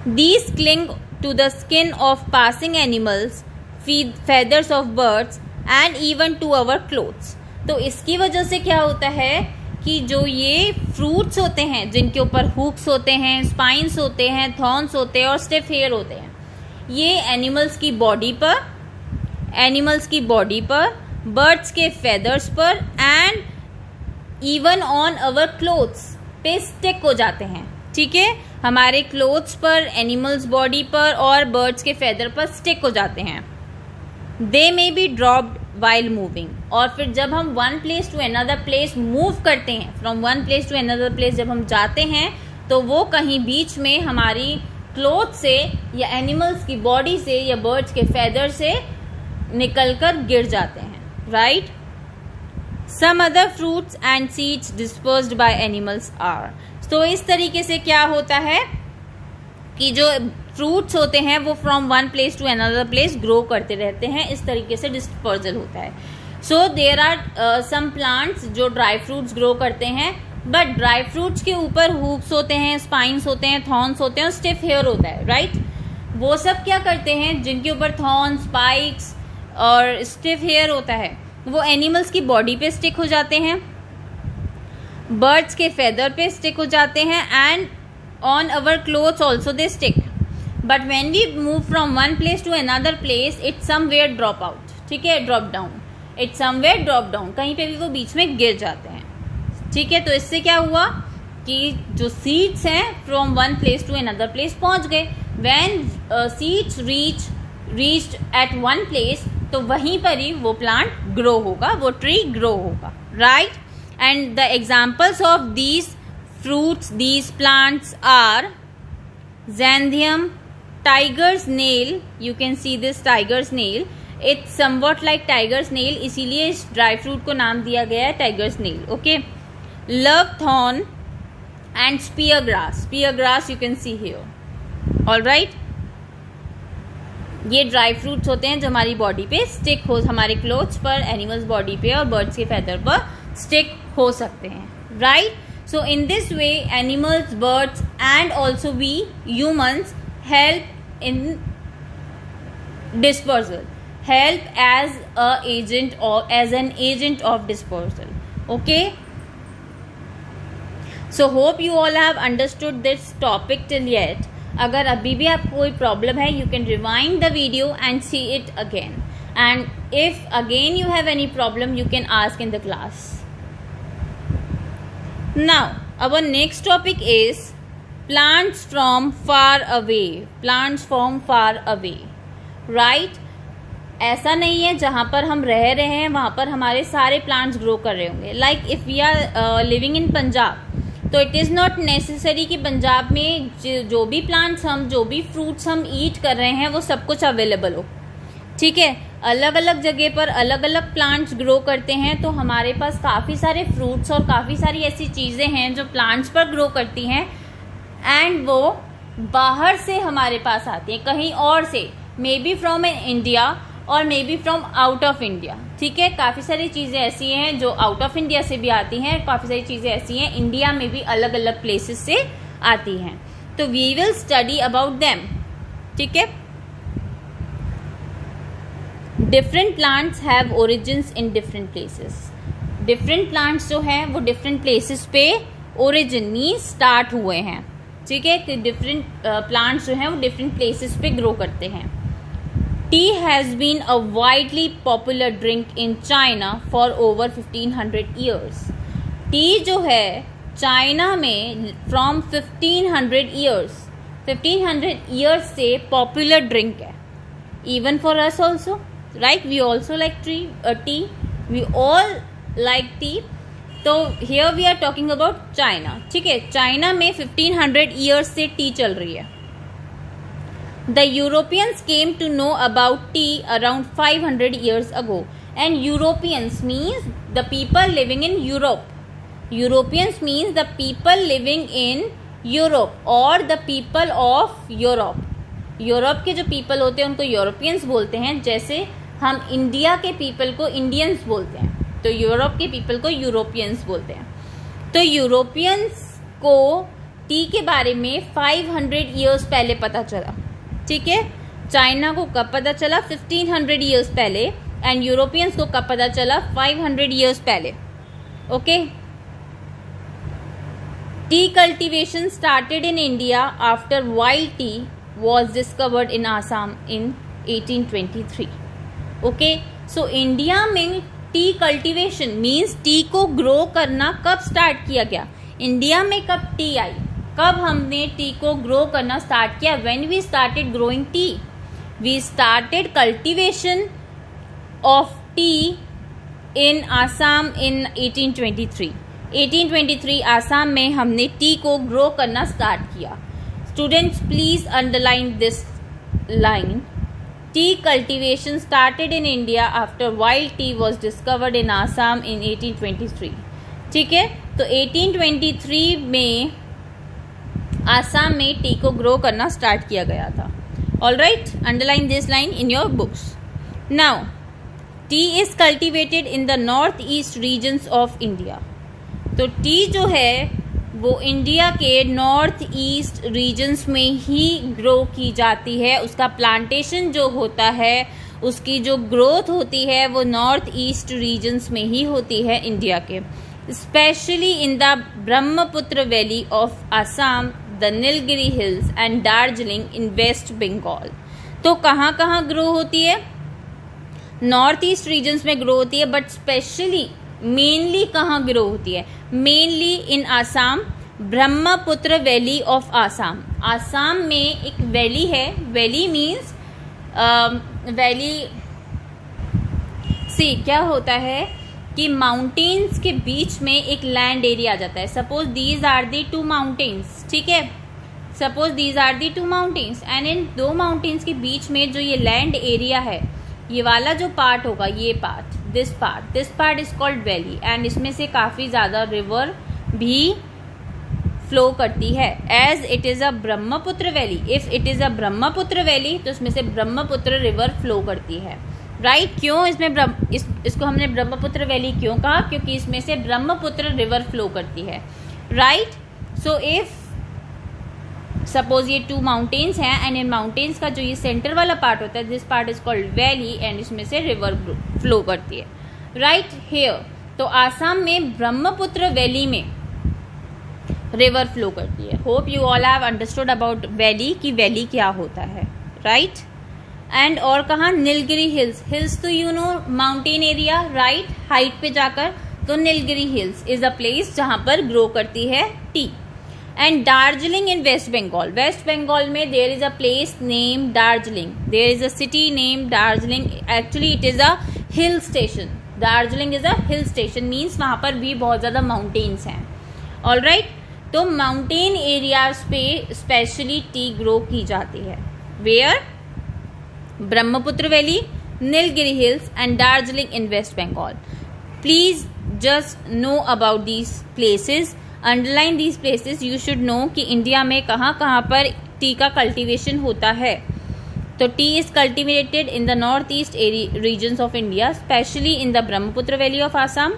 These cling to the skin of passing animals, feathers of birds and even to our clothes. तो इसकी वजह से क्या होता है कि जो ये फ्रूट्स होते हैं जिनके ऊपर हुक्स होते हैं, स्पाइन्स होते हैं, थॉर्न्स होते हैं और स्टिफ हेयर होते हैं, ये एनिमल्स की बॉडी पर, बर्ड्स के फेदर्स पर and even on our clothes पे स्टिक हो जाते हैं, ठीक है, हमारे क्लोथ्स पर, एनिमल्स बॉडी पर और बर्ड्स के फेदर पर स्टिक हो जाते हैं। They may be dropped while moving, और फिर जब हम one place to another place move करते हैं, from one place to another place जब हम जाते हैं तो वो कहीं बीच में हमारी क्लोथ से या एनिमल्स की बॉडी से या बर्ड्स के फेदर से निकलकर गिर जाते हैं, right. Some other fruits and seeds dispersed by animals are. तो इस तरीके से क्या होता है कि जो फ्रूट्स होते हैं वो from one place to another place grow करते रहते हैं, इस तरीके से डिस्पर्सल होता है। So there are some plants जो ड्राई फ्रूट्स ग्रो करते हैं, बट ड्राई फ्रूट्स के ऊपर हुक्स होते हैं, स्पाइन्स होते हैं, थॉर्न्स होते हैं और स्टिफ हेयर होता है, राइट। वो सब क्या करते हैं, जिनके ऊपर थॉर्न, स्पाइक्स और स्टिफ हेयर होता है, वो एनिमल्स की बॉडी पे स्टिक हो जाते हैं, बर्ड्स के फेदर पे स्टिक हो जाते हैं and on our clothes also they stick. But when we move from one place to another place it somewhere drop out, ठीक है, drop down, it somewhere drop down, कहीं पे भी वो बीच में गिर जाते हैं, ठीक है। तो इससे क्या हुआ कि जो सीड्स हैं from one place to another place पहुंच गए। When seeds reached at one place, तो वहीं पर ही वो प्लांट ग्रो होगा, वो ट्री ग्रो होगा, right. And the examples of these fruits, these plants are xanthium, tiger's nail. You can see this tiger's nail. It's somewhat like tiger's nail, इसीलिए इस ड्राई फ्रूट को नाम दिया गया है tiger's nail. Okay, love thorn and spear grass. Spear grass you can see here. All right. ये dry fruits होते हैं जो हमारी बॉडी पे स्टिक हो, हमारे क्लोथ्स पर, एनिमल्स बॉडी पे और बर्ड्स के फेदर पर स्टिक हो सकते हैं, right. So in this way animals, birds and also we humans help in dispersal, help as a agent or as an agent of dispersal. Okay, so hope you all have understood this topic till yet. अगर अभी भी आपको कोई problem है you can rewind the video and see it again, and if again you have any problem you can ask in the class. Now our next topic is plants from far away. Plants from far away, right. ऐसा नहीं है जहाँ पर हम रह रहे हैं वहाँ पर हमारे सारे प्लांट्स ग्रो कर रहे होंगे. Like if we are living in Punjab, तो इट इज़ नॉट नेसेसरी कि पंजाब में जो भी प्लांट्स हम, जो भी फ्रूट्स हम ईट कर रहे हैं वो सब कुछ अवेलेबल हो. ठीक है, अलग अलग जगह पर अलग अलग प्लांट्स ग्रो करते हैं. तो हमारे पास काफ़ी सारे फ्रूट्स और काफ़ी सारी ऐसी चीज़ें हैं जो प्लांट्स पर ग्रो करती हैं, एंड वो बाहर से हमारे पास आती हैं, कहीं और से, मे बी फ्रॉम इंडिया और may be from out of India. ठीक है, काफ़ी सारी चीज़ें ऐसी हैं जो आउट ऑफ इंडिया से भी आती हैं, काफ़ी सारी चीज़ें ऐसी हैं इंडिया में भी अलग अलग प्लेसेस से आती हैं. तो we will study about them. ठीक है, different plants have origins in different places. Different plants जो हैं वो डिफरेंट प्लेसेस पे ओरिजिन मीन्स स्टार्ट हुए हैं. ठीक है, कि डिफरेंट प्लांट्स जो हैं वो डिफरेंट प्लेसेस पे ग्रो करते हैं. Tea has been a widely popular drink in China for over 1500 years. Tea जो है चाइना में फ्रॉम 1500 ईयर्स से पॉपुलर ड्रिंक है. Even for us also, right, we also like tea, we all like tea. तो here we are talking about China. ठीक है, China में 1500 years से टी चल रही है. The Europeans came to know about tea around 500 years ago. And Europeans means the people living in Europe. Europeans means the people living in Europe or the people of Europe. Europe के जो people होते हैं उनको Europeans बोलते हैं, जैसे हम India के पीपल को इंडियंस बोलते हैं, तो यूरोप के पीपल को यूरोपियंस बोलते हैं. तो यूरोपियंस को टी के बारे में 500 years पहले पता चला. ठीक है, चाइना को कब पता चला? 1500 years पहले. एंड यूरोपियंस को कब पता चला? 500 years पहले. Okay. T cultivation started in India after wild tea was discovered in Assam in 1823. Okay, so India में टी कल्टीवेशन मीन्स टी को ग्रो करना कब स्टार्ट किया गया? इंडिया में कब टी आई, कब हमने टी को ग्रो करना स्टार्ट किया? When we started growing tea, we started cultivation of tea in Assam in 1823. 1823 Assam में हमने टी को ग्रो करना स्टार्ट किया. Students please underline this line. Tea cultivation started in India after wild tea was discovered in Assam in 1823. ठीक है, तो 1823 में आसाम में टी को ग्रो करना स्टार्ट किया गया था. All right, underline this line in your books. Now tea is cultivated in the north east regions of India. तो टी जो है वो इंडिया के नॉर्थ ईस्ट रीजन्स में ही ग्रो की जाती है. उसका प्लांटेशन जो होता है, उसकी जो ग्रोथ होती है वो नॉर्थ ईस्ट रीजन्स में ही होती है इंडिया के. Specially in the Brahmaputra valley of Assam, the Nilgiri hills and Darjeeling in West Bengal. तो कहाँ कहाँ ग्रो होती है? नॉर्थ ईस्ट रीजन्स में ग्रो होती है, बट स्पेशली मेनली कहाँ ग्रो होती है? Mainly in Assam, Brahmaputra valley of Assam. Assam में एक वैली है. वैली मीन्स वैली सी क्या होता है कि माउंटेन्स के बीच में एक लैंड एरिया आ जाता है. Suppose these are the 2 mountains. ठीक है, suppose these are the 2 mountains and in 2 mountains के बीच में जो ये लैंड एरिया है, ये वाला जो पार्ट होगा, ये part, this part is called valley. एंड इसमें से काफ़ी ज़्यादा रिवर भी फ्लो करती है. As it is a Brahmaputra valley. If it is a Brahmaputra valley तो इसमें से ब्रह्मपुत्र रिवर फ्लो करती है. राइट, क्यों इसमें इसको हमने ब्रह्मपुत्र वैली क्यों कहा? क्योंकि इसमें से ब्रह्मपुत्र रिवर फ्लो करती है. राइट, सो इफ सपोज ये 2 mountains हैं एंड इन माउंटेन्स का जो ये सेंटर वाला पार्ट होता है, this part is called valley एंड इसमें से रिवर फ्लो करती है. राइट, हियर तो आसाम में ब्रह्मपुत्र वैली में रिवर फ्लो करती है. Hope you all have understood about valley कि वैली क्या होता है. राइट, एंड और कहाँ? नीलगिरी हिल्स. हिल्स तो you know mountain area, right, height पे जाकर. तो Nilgiri hills is a place जहाँ पर ग्रो करती है T. And Darjeeling in West Bengal. West Bengal में there is a place named Darjeeling. There is a city named Darjeeling. Actually it is a hill station. Darjeeling is a hill station, means वहाँ पर भी बहुत ज़्यादा mountains हैं. Alright, तो mountain areas पे specially tea grow की जाती है. Where? Brahmaputra Valley, Nilgiri Hills and Darjeeling in West Bengal. Please just know about these places. Underline these places. You should know कि इंडिया में कहाँ कहाँ पर टी का कल्टीवेशन होता है. तो tea is cultivated in the north east regions of India, specially in the Brahmaputra valley of Assam,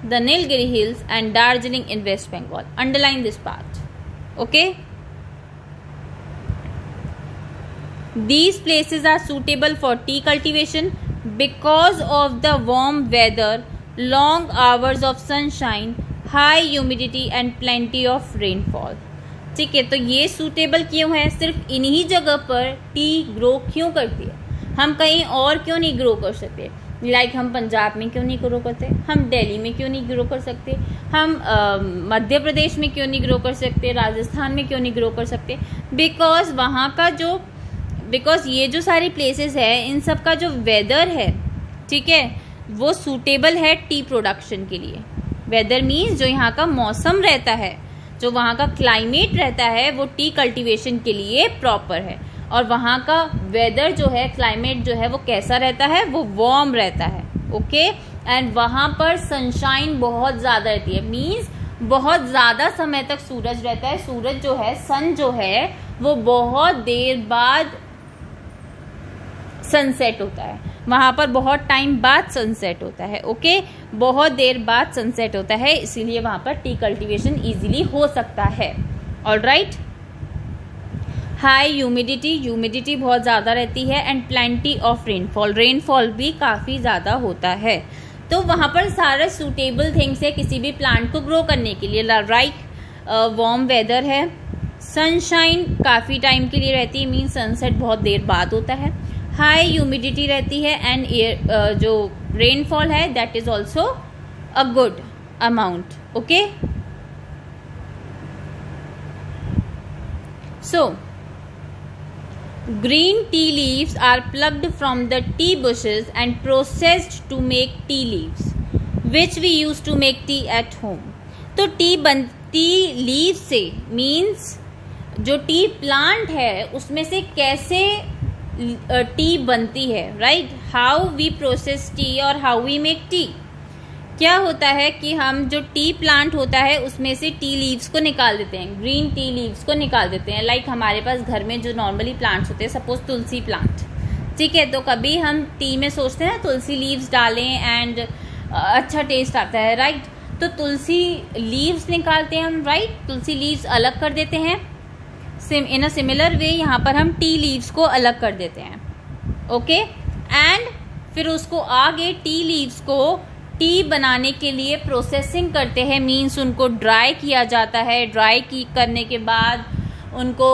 the Nilgiri hills and Darjeeling in West Bengal. Underline this part. Okay, these places are suitable for tea cultivation because of the warm weather, long hours of sunshine, high humidity and plenty of rainfall. ठीक है, तो ये suitable क्यों है? सिर्फ इन्हीं जगह पर टी ग्रो क्यों करती है? हम कहीं और क्यों नहीं ग्रो कर सकते? लाइक हम पंजाब में क्यों नहीं ग्रो करते? हम दिल्ली में क्यों नहीं ग्रो कर सकते? हम मध्य प्रदेश में क्यों नहीं ग्रो कर सकते? राजस्थान में क्यों नहीं ग्रो कर सकते? बिकॉज वहाँ का जो ये जो सारी प्लेसेस है, इन सब का जो वेदर है, ठीक है, वो सूटेबल है टी प्रोडक्शन के लिए. वेदर मीन्स जो यहाँ का मौसम रहता है, जो वहाँ का क्लाइमेट रहता है, वो टी कल्टीवेशन के लिए प्रॉपर है. और वहाँ का वेदर जो है, क्लाइमेट जो है, वो कैसा रहता है? वो वार्म रहता है. ओके, एंड वहाँ पर सनशाइन बहुत ज़्यादा रहती है, मीन्स बहुत ज़्यादा समय तक सूरज रहता है. सूरज जो है, सन जो है, वो बहुत देर बाद सनसेट होता है. वहाँ पर बहुत टाइम बाद सनसेट होता है. ओके, बहुत देर बाद सनसेट होता है, इसीलिए वहाँ पर टी कल्टीवेशन इजीली हो सकता है. ऑलराइट, हाई ह्यूमिडिटी बहुत ज़्यादा रहती है एंड प्लेंटी ऑफ रेनफॉल भी काफ़ी ज़्यादा होता है. तो वहाँ पर सारे सूटेबल थिंग्स है किसी भी प्लांट को ग्रो करने के लिए. राइट, वार्म वेदर है, सनशाइन काफ़ी टाइम के लिए रहती है, मीन्स सनसेट बहुत देर बाद होता है, हाई ह्यूमिडिटी रहती है एंड एयर जो रेनफॉल है that is also a good amount. Okay, so green tea leaves are plucked from the tea bushes and processed to make tea leaves, which we use to make tea at home. तो tea बनती leave से, means जो tea plant है उसमें से कैसे tea बनती है. Right, how we process tea और हाउ वी मेक टी. क्या होता है कि हम जो टी प्लांट होता है उसमें से टी लीव्स को निकाल देते हैं, ग्रीन टी लीव्स को निकाल देते हैं. लाइक हमारे पास घर में जो नॉर्मली प्लांट्स होते हैं, सपोज तुलसी प्लांट, ठीक है, तो कभी हम टी में सोचते हैं तुलसी लीव्स डालें एंड अच्छा टेस्ट आता है. राइट, तो तुलसी लीव्स निकालते हैं हम. राइट, तुलसी लीव्स अलग कर देते हैं. इन अ सिमिलर वे यहाँ पर हम टी लीव्स को अलग कर देते हैं. ओके, एंड फिर उसको आगे टी लीव्स को टी बनाने के लिए प्रोसेसिंग करते हैं, मीन्स उनको ड्राई किया जाता है. करने के बाद उनको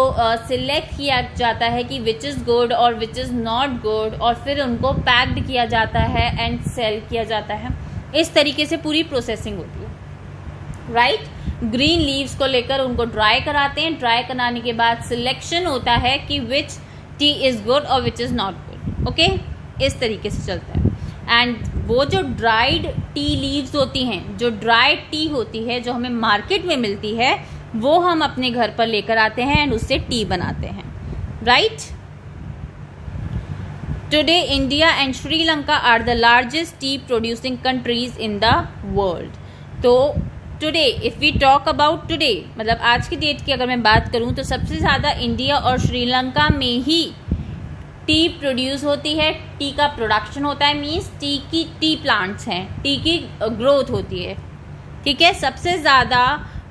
सिलेक्ट किया जाता है कि विच इज़ गुड और विच इज़ नॉट गुड, और फिर उनको पैक्ड किया जाता है एंड सेल किया जाता है. इस तरीके से पूरी प्रोसेसिंग होती है. राइट, ग्रीन लीव्स को लेकर उनको ड्राई कराते हैं. ड्राई कराने के बाद सिलेक्शन होता है कि विच टी इज़ गुड और which is not good. Okay, इस तरीके से चलता है. एंड वो जो ड्राइड टी लीव्स होती हैं, जो ड्राइड टी होती है जो हमें मार्केट में मिलती है, वो हम अपने घर पर लेकर आते हैं एंड उससे टी बनाते हैं. Right, today India and Sri Lanka are the largest tea producing countries in the world. तो today, if we talk about today, मतलब आज की डेट की अगर मैं बात करूं तो सबसे ज़्यादा इंडिया और श्रीलंका में ही टी प्रोड्यूस होती है, टी का प्रोडक्शन होता है, मीन्स टी प्लांट्स हैं, टी की ग्रोथ होती है. ठीक है, सबसे ज़्यादा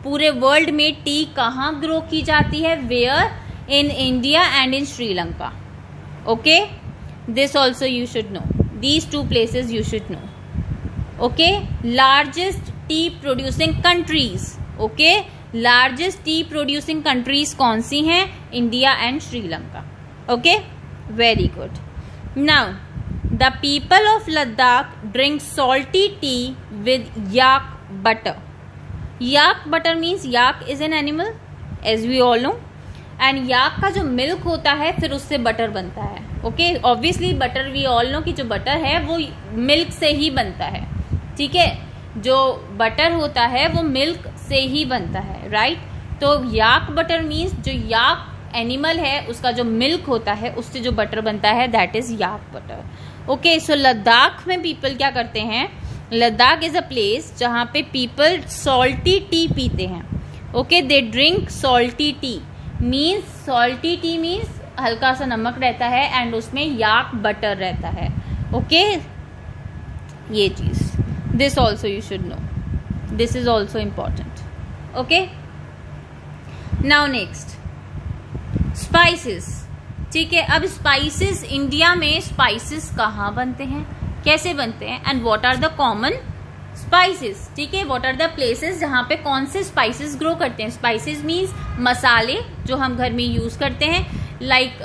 पूरे वर्ल्ड में टी कहाँ ग्रो की जाती है? Where? In India and in Sri Lanka. Okay, this also you should know, these two places you should know. Okay, largest tea producing countries. Okay, largest tea producing countries कौन सी हैं? India and Sri Lanka. Okay, very good. Now the people of Ladakh drink salty tea with yak butter. Yak butter means yak is an animal. As we all know. And yak का जो milk होता है फिर उससे butter बनता है। Okay, obviously butter we all know कि जो बटर है वो मिल्क से ही बनता है। ठीक है, जो बटर होता है वो मिल्क से ही बनता है, राइट। तो याक बटर मीन्स जो याक एनिमल है उसका जो मिल्क होता है उससे जो बटर बनता है that is yak butter. Okay, so Ladakh में पीपल क्या करते हैं, लद्दाख इज अ प्लेस जहाँ पे पीपल सॉल्टी टी पीते हैं। Okay, they drink salty T means, salty T means हल्का सा नमक रहता है एंड उसमें याक बटर रहता है। ओके, ये चीज, this also you should know, this is also important. Okay, now next spices. ठीक है, अब स्पाइसेस, इंडिया में स्पाइसेस कहाँ बनते हैं, कैसे बनते हैं, and what are the common spices. ठीक है, व्हाट आर द प्लेसेस जहाँ पे कौन से स्पाइसेस ग्रो करते हैं। स्पाइसेस मीन्स मसाले जो हम घर में यूज करते हैं, like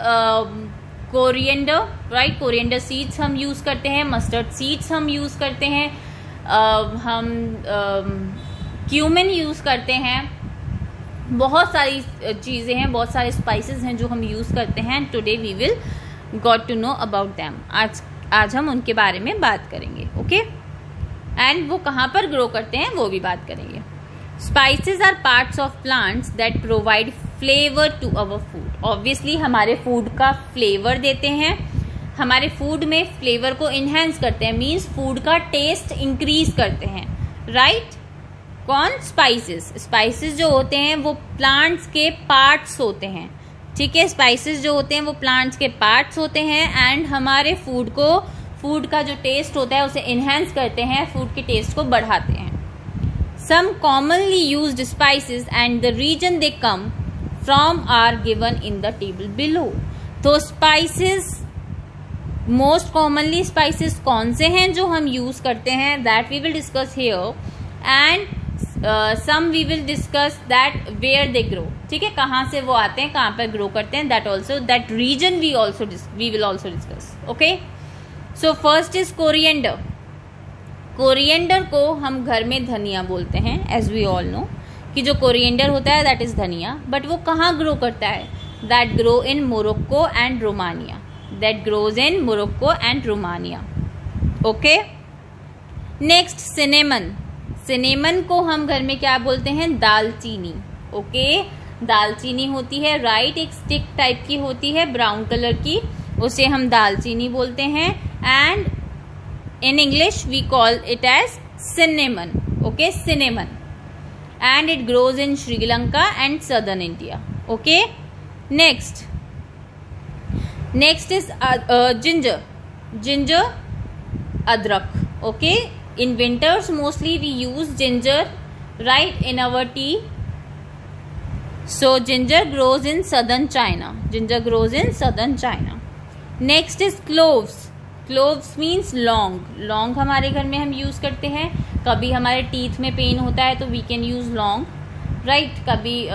coriander, right, coriander seeds हम यूज करते हैं, मस्टर्ड सीड्स हम यूज करते हैं, हम क्यूमिन यूज करते हैं, बहुत सारी चीज़ें हैं, बहुत सारे स्पाइसेस हैं जो हम यूज़ करते हैं। Today we will got to know about them. आज हम उनके बारे में बात करेंगे। ओके, एंड वो कहाँ पर ग्रो करते हैं वो भी बात करेंगे। Spices are parts of plants that provide flavour to our food. Obviously हमारे फूड का फ्लेवर देते हैं, हमारे फूड में फ्लेवर को इन्हेंस करते हैं, मीन्स फूड का टेस्ट इंक्रीज करते हैं, राइट। कौन, स्पाइसेस। स्पाइसेस जो होते हैं वो प्लांट्स के पार्ट्स होते हैं। ठीक है, स्पाइसेस जो होते हैं वो प्लांट्स के पार्ट्स होते हैं एंड हमारे फूड को, फूड का जो टेस्ट होता है उसे इन्हेंस करते हैं, फूड के टेस्ट को बढ़ाते हैं। Some commonly used spices and the region they come from are given in the table below. तो स्पाइसेस, मोस्ट कॉमनली स्पाइसेस कौन से हैं जो हम यूज करते हैं, that we will discuss here, and some we will discuss that where they grow। ठीक है, कहाँ से वो आते हैं, कहाँ पर ग्रो करते हैं, that also, that region we will also discuss। okay, so first is coriander। Coriander को हम घर में धनिया बोलते हैं, as we all know कि जो कोरिएंडर होता है that is धनिया, but वो कहाँ ग्रो करता है, that grow in Morocco and Romania, that grows in Morocco and Romania। okay, next cinnamon। Cinnamon को हम घर में क्या बोलते हैं, दालचीनी। ओके, दालचीनी होती है, राइट, एक स्टिक टाइप की होती है ब्राउन कलर की, उसे हम दालचीनी बोलते हैं and in English we call it as cinnamon. Okay, cinnamon, and it grows in Sri Lanka and southern India. Okay, next is ginger. Ginger, अदरक। Okay, in winters mostly we use ginger, right, in our tea। so ginger grows in southern China, ginger grows in southern China। next is cloves। cloves means लौंग। लौंग हमारे घर में हम use करते हैं, कभी हमारे टीथ में पेन होता है तो वी कैन यूज लौंग, राइट। कभी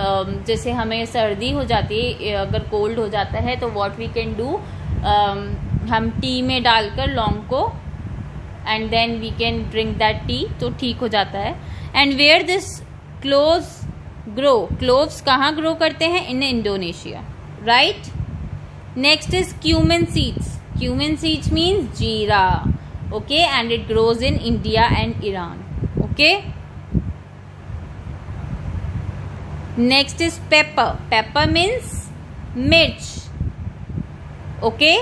जैसे हमें सर्दी हो जाती है, अगर कोल्ड हो जाता है तो व्हाट वी कैन डू, हम टी में डालकर लौंग को and then we can drink that tea, तो ठीक हो जाता है। And where this cloves grow, cloves कहाँ ग्रो करते हैं, in Indonesia, right. Next is cumin seeds. Cumin seeds means जीरा। Okay, and it grows in India and Iran. Okay, next is pepper. Pepper means मिर्च। Okay,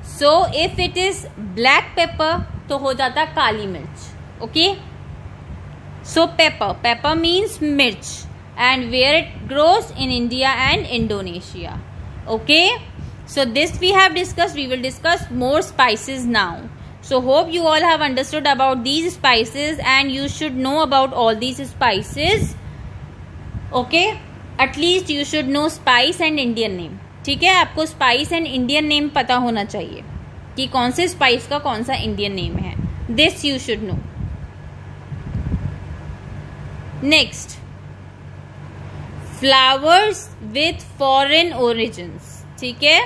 so if it is black pepper तो हो जाता काली मिर्च। Okay, so pepper, pepper means मिर्च and where it grows in India and Indonesia. Okay, so this we have discussed, we will discuss more spices now। so hope you all have understood about these spices and you should know about all these spices। okay, at least you should know spice and Indian name। ठीक है, आपको spice and Indian name पता होना चाहिए कि कौन से spice का कौन सा इंडियन नेम है, this you should know. Next, flowers with foreign origins. ठीक है,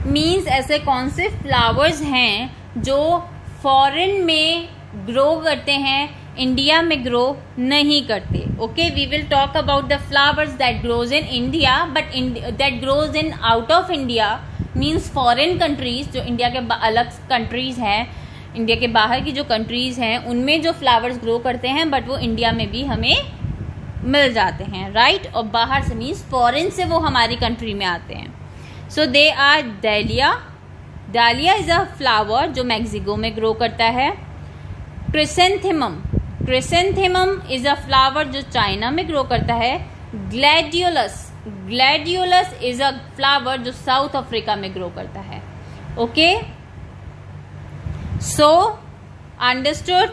मीन्स ऐसे कौन से फ्लावर्स हैं जो फॉरेन में ग्रो करते हैं इंडिया में ग्रो नहीं करते. Okay, we will talk about the flowers that grows in India, but that grows in out of India means foreign countries, जो इंडिया के अलग कंट्रीज हैं, इंडिया के बाहर की जो कंट्रीज हैं उनमें जो फ्लावर्स ग्रो करते हैं, बट वो इंडिया में भी हमें मिल जाते हैं, राइट. और बाहर से मीन्स फॉरेन से वो हमारी कंट्री में आते हैं. सो दे आर डालिया. डालिया इज अ फ्लावर जो मैक्सिको में ग्रो करता है. Chrysanthemum. Chrysanthemum is a flower जो चाइना में ग्रो करता है. Gladiolus. Gladiolus is a flower जो साउथ अफ्रीका में ग्रो करता है. Okay, so understood.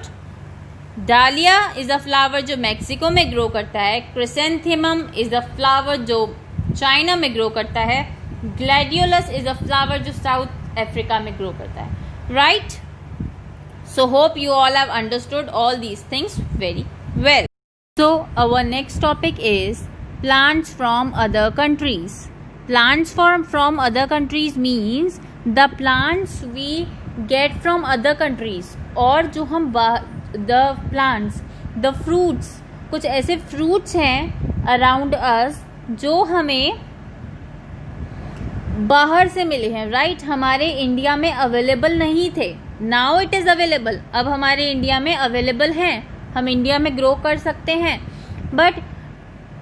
डालिया इज अ फ्लावर जो मैक्सिको में ग्रो करता है. क्रिसेंथेमम इज अ फ्लावर जो चाइना में ग्रो करता है. ग्लैडियोलस इज अ फ्लावर जो साउथ अफ्रीका में ग्रो करता है, right. So hope you all have understood all these things very well. So our next topic is plants from other countries. Plants from other countries means the plants we get from other countries. और जो हम the plants, the fruits, कुछ ऐसे fruits हैं around us जो हमें बाहर से मिले हैं, राइट. हमारे इंडिया में अवेलेबल नहीं थे. Now it is available. अब हमारे इंडिया में अवेलेबल हैं, हम इंडिया में ग्रो कर सकते हैं. But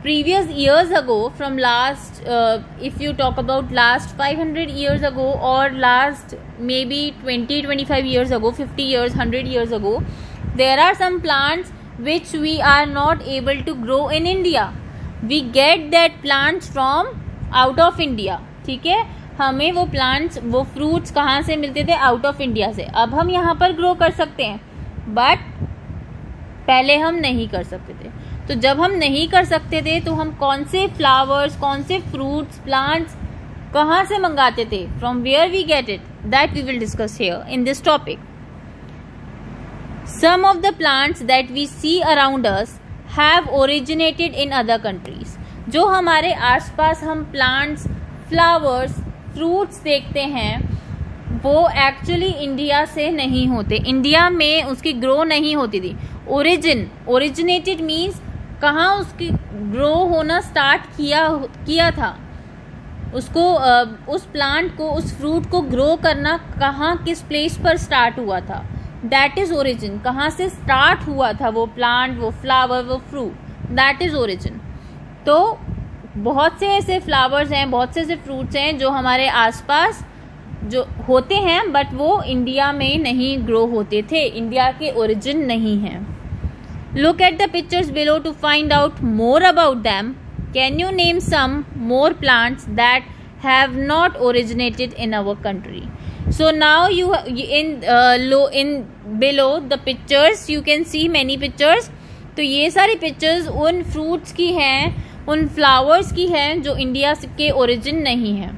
previous years ago, from last, if you talk about last 500 years ago और last may be 20-25 years ago, 50 years, 100 years ago, there are some plants which we are not able to grow in India. We get that plants from out of India. ठीक है, हमें वो plants, वो fruits कहाँ से मिलते थे? Out of India से. अब हम यहाँ पर ग्रो कर सकते हैं, बट पहले हम नहीं कर सकते थे. तो जब हम नहीं कर सकते थे तो हम कौन से फ्लावर्स, कौन से फ्रूट्स, प्लांट्स कहाँ से मंगाते थे? From where we get it, that we will discuss here in this topic. Some of the plants that we see around us have originated in other countries. जो हमारे आसपास हम प्लांट्स, फ्लावर्स, फ्रूट्स देखते हैं वो एक्चुअली इंडिया से नहीं होते. इंडिया में उसकी ग्रो नहीं होती थी. ओरिजिनेटेड मीन्स कहाँ उसकी ग्रो होना स्टार्ट किया था, उसको उस प्लांट को, उस फ्रूट को ग्रो करना कहाँ, किस प्लेस पर स्टार्ट हुआ था, दैट इज ओरिजिन. कहाँ से स्टार्ट हुआ था वो प्लांट, वो फ्लावर, वो फ्रूट, दैट इज ओरिजिन. तो बहुत से ऐसे फ्लावर्स हैं, बहुत से ऐसे फ्रूट्स हैं जो हमारे आसपास जो होते हैं, बट वो इंडिया में नहीं ग्रो होते थे, इंडिया के ओरिजिन नहीं हैं. Look at the pictures below to find out more about them. Can you name some more plants that have not originated in our country? So now you in below the pictures you can see many pictures. तो ये सारी pictures उन fruits की हैं, उन flowers की हैं जो इंडिया के ओरिजिन नहीं हैं.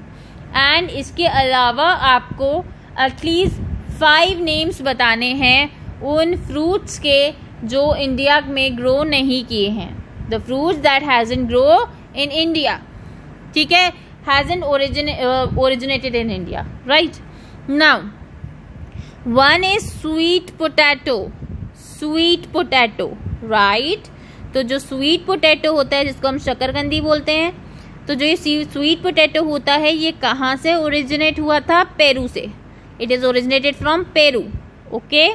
एंड इसके अलावा आपको एटलीस्ट 5 नेम्स बताने हैं उन फ्रूट्स के जो इंडिया में ग्रो नहीं किए हैं. The fruits that hasn't grow in India, ठीक है, hasn't originated in India, right. Now one is sweet potato. Sweet potato, right. तो जो स्वीट पोटैटो होता है, जिसको हम शकरकंदी बोलते हैं, तो जो ये स्वीट पोटैटो होता है ये कहाँ से ओरिजिनेट हुआ था? पेरू से. It is originated from Peru. Okay,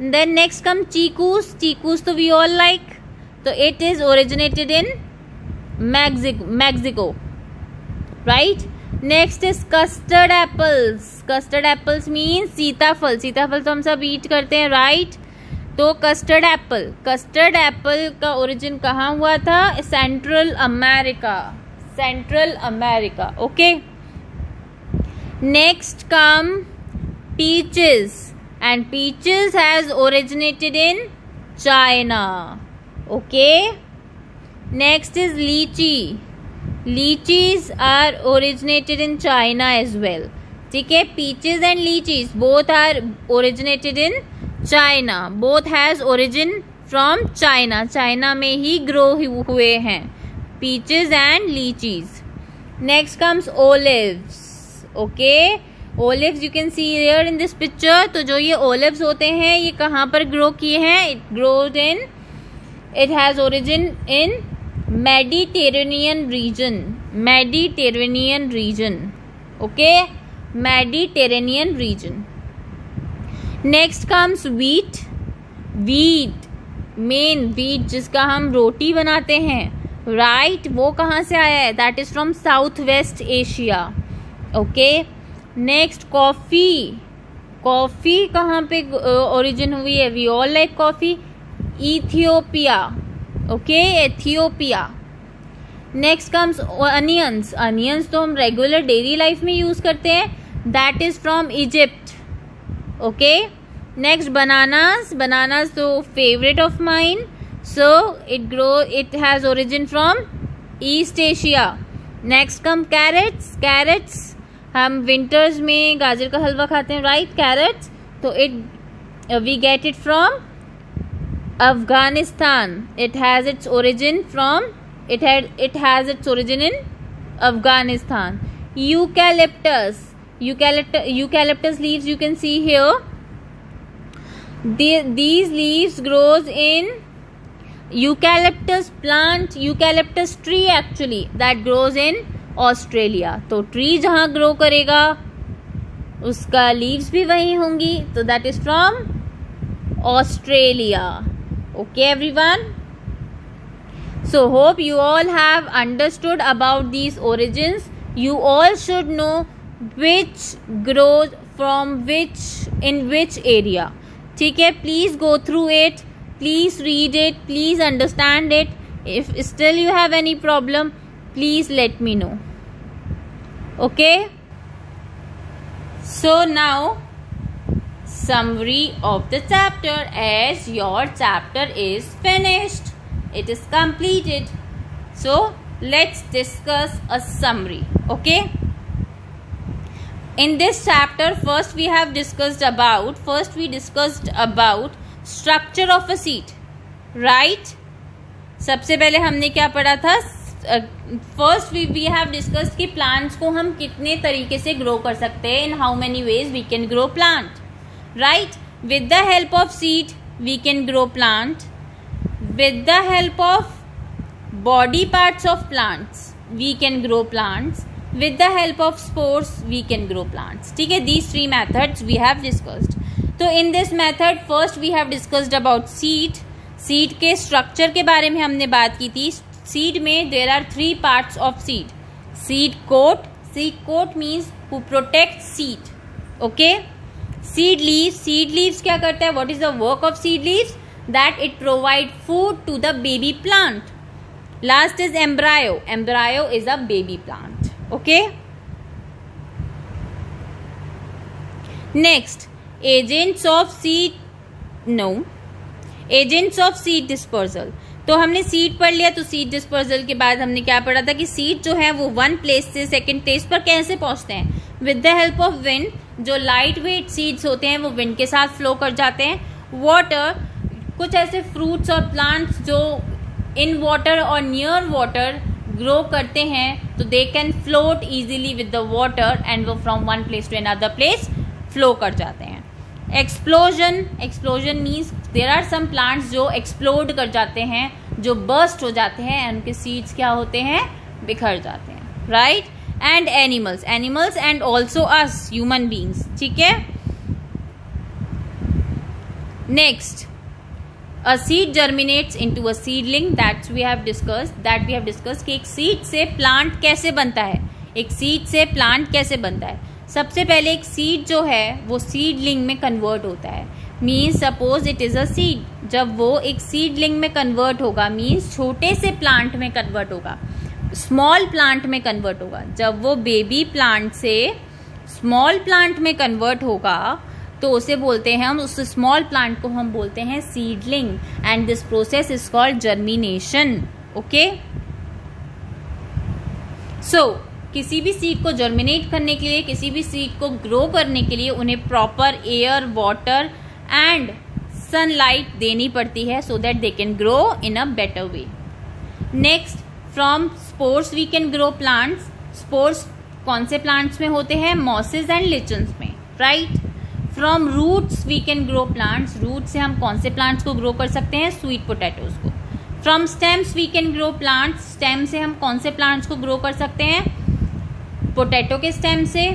then next come chikoos. Chikoos तो वी ऑल लाइक, तो it is originated in Mexico, right. Next is custard apples. Custard apples means सीताफल. सीताफल तो हम सब ईट करते हैं, राइट. तो कस्टर्ड एप्पल का ओरिजिन कहाँ हुआ था? Central America. Central America, okay. Next come peaches, and peaches has originated in China. Okay, next is lychee. Lychees are originated in China as well. ठीक है, peaches and lychees both are originated in China. Both has origin from China. China में ही grow हुए हैं peaches and lychees. Next comes olives. Okay, olives you can see here in this picture. तो जो ये olives होते हैं ये कहाँ पर ग्रो किए हैं? It grows in, it has origin in Mediterranean reason. Mediterranean reason, okay, Mediterranean reason. Next comes wheat. Wheat, main wheat जिसका हम रोटी बनाते हैं, राइट, वो कहाँ से आया है? That is from south west Asia. Okay. Next coffee. Coffee कहाँ पे ओरिजिन हुई है? We all like coffee. Ethiopia, okay, Ethiopia. Next comes onions. Onions तो हम रेगुलर डेली लाइफ में यूज करते हैं. That is from Egypt. Okay. Next bananas. Bananas तो favourite of mine. So it has origin from east Asia. Next come carrots. Carrots हम winters में गाजर का हलवा खाते हैं, राइट, कैरेट्स. तो we get it from Afghanistan. It has its origin from it has its origin in Afghanistan. Eucalyptus. Eucalyptus leaves you can see here. These leaves grows in eucalyptus plant, eucalyptus tree actually, that grows in Australia. तो tree जहाँ grow करेगा उसका leaves भी वही होंगी. तो that is from Australia. Okay everyone. So hope you all have understood about these origins. You all should know which grows from which in which area. ठीक है, please go through it, please read it, please understand it. If still you have any problem, please let me know. Okay. So now summary of the chapter, as your chapter is finished. It is completed. So let's discuss a summary. Okay. In this chapter, first we discussed about structure of a seed. Right? सबसे पहले हमने क्या पढ़ा था? First we have discussed कि plants को हम कितने तरीके से grow कर सकते हैं. In how many ways we can grow plant. Right? With the help of seed, we can grow plant. With the help of body parts of plants, we can grow plants. With the help of spores, we can grow plants. ठीक है, these three methods we have discussed. तो in this method, first we have discussed about seed. Seed के structure के बारे में हमने बात की थी. Seed में there are three parts of seed. Seed coat. Seed coat means who protects seed. Okay. Seed leaves. Seed leaves क्या करता है? What is the work of seed leaves? That it provide food to the baby plant. Last is embryo. Embryo is a baby plant. Okay. Next, agents of seed. No. Agents of seed dispersal. तो हमने seed पढ़ लिया. तो seed dispersal के बाद हमने क्या पढ़ा था कि सीड जो है वो वन प्लेस से सेकेंड प्लेस पर कैसे पहुंचते हैं? With the help of wind. जो लाइट वेट सीड्स होते हैं वो विंड के साथ फ्लो कर जाते हैं. वाटर, कुछ ऐसे फ्रूट्स और प्लांट्स जो इन वाटर और नियर वाटर ग्रो करते हैं तो they can float easily with the water and वो from one place to another place flow कर जाते हैं. Explosion. Explosion means there are some plants जो एक्सप्लोड कर जाते हैं, जो बर्स्ट हो जाते हैं एंड उनके सीड्स क्या होते हैं? बिखर जाते हैं. Right. And animals. Animals and also us human beings. ठीक है. Next, a seed germinates into a seedling. that we have discussed कि एक seed से plant कैसे बनता है. एक seed से plant कैसे बनता है? सबसे पहले एक seed जो है वो seedling में convert होता है. means suppose it is a seed. जब वो एक seedling में convert होगा means छोटे से plant में convert होगा, small plant में convert होगा. जब वो baby plant से small plant में convert होगा तो उसे बोलते हैं हम, उस स्मॉल प्लांट को हम बोलते हैं seedling. And this process is called germination. Okay. So किसी भी सीड को जर्मिनेट करने के लिए, किसी भी सीड को ग्रो करने के लिए उन्हें proper air, water and sunlight देनी पड़ती है so that they can grow in a better way. Next, from spores we can grow plants. Spores कौन से प्लांट्स में होते हैं? मॉसेस एंड लिचन्स में, right. From roots we can grow plants, root से हम कौन से प्लांट्स को ग्रो कर सकते हैं? स्वीट पोटैटोज को। From stems we can grow plants, stem से हम कौन से प्लांट्स को ग्रो कर सकते हैं? पोटैटो के स्टेम से,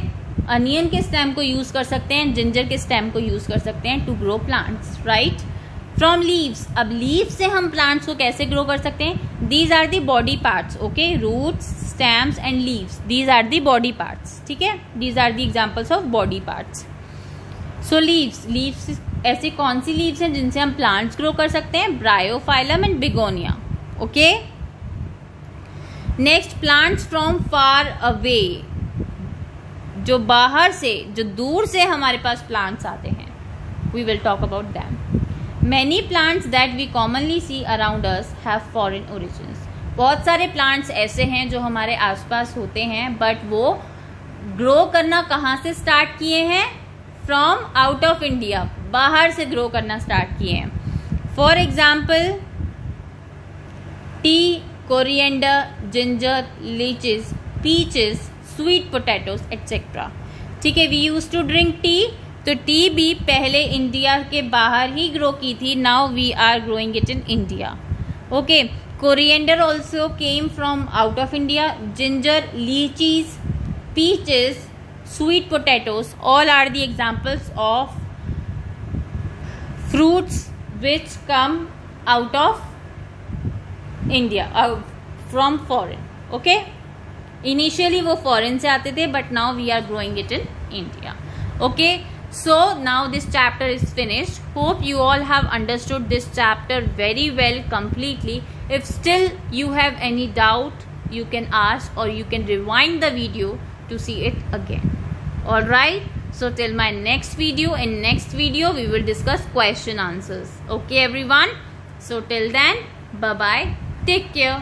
अनियन के स्टेम को यूज कर सकते हैं, जिंजर के स्टेम को यूज कर सकते हैं to grow plants, right. From leaves, अब लीव से हम प्लांट्स को कैसे ग्रो कर सकते हैं? These are the body parts, okay, roots, stems and leaves, these are the body parts, ठीक है, these are the examples of body parts. So leaves ऐसी कौन सी लीव्स हैं जिनसे हम प्लांट्स ग्रो कर सकते हैं? Bryophyllum and begonia, okay. Next, plants from far away, जो बाहर से, जो दूर से हमारे पास प्लांट्स आते हैं, we will talk about them. Many plants that we commonly see around us have foreign origins, बहुत सारे प्लांट्स ऐसे हैं जो हमारे आसपास होते हैं, बट वो ग्रो करना कहाँ से स्टार्ट किए हैं? फ्रॉम आउट ऑफ इंडिया, बाहर से ग्रो करना स्टार्ट किए हैं। For example tea, coriander, ginger, lychees, peaches, sweet potatoes etcetera, ठीक है। We use to drink tea, तो टी भी पहले इंडिया के बाहर ही ग्रो की थी, now we are growing it in India, okay. Coriander also came from out of India, ginger, lychees, peaches, sweet potatoes, all are the examples of fruits which come out of India, from foreign, okay. Initially वो foreign से आते थे, but now we are growing it in India, okay. So now this chapter is finished. Hope you all have understood this chapter very well completely. If still you have any doubt, you can ask or you can rewind the video to see it again. Alright, so till my next video, in next video we will discuss question answers, okay everyone. So till then, bye bye, take care.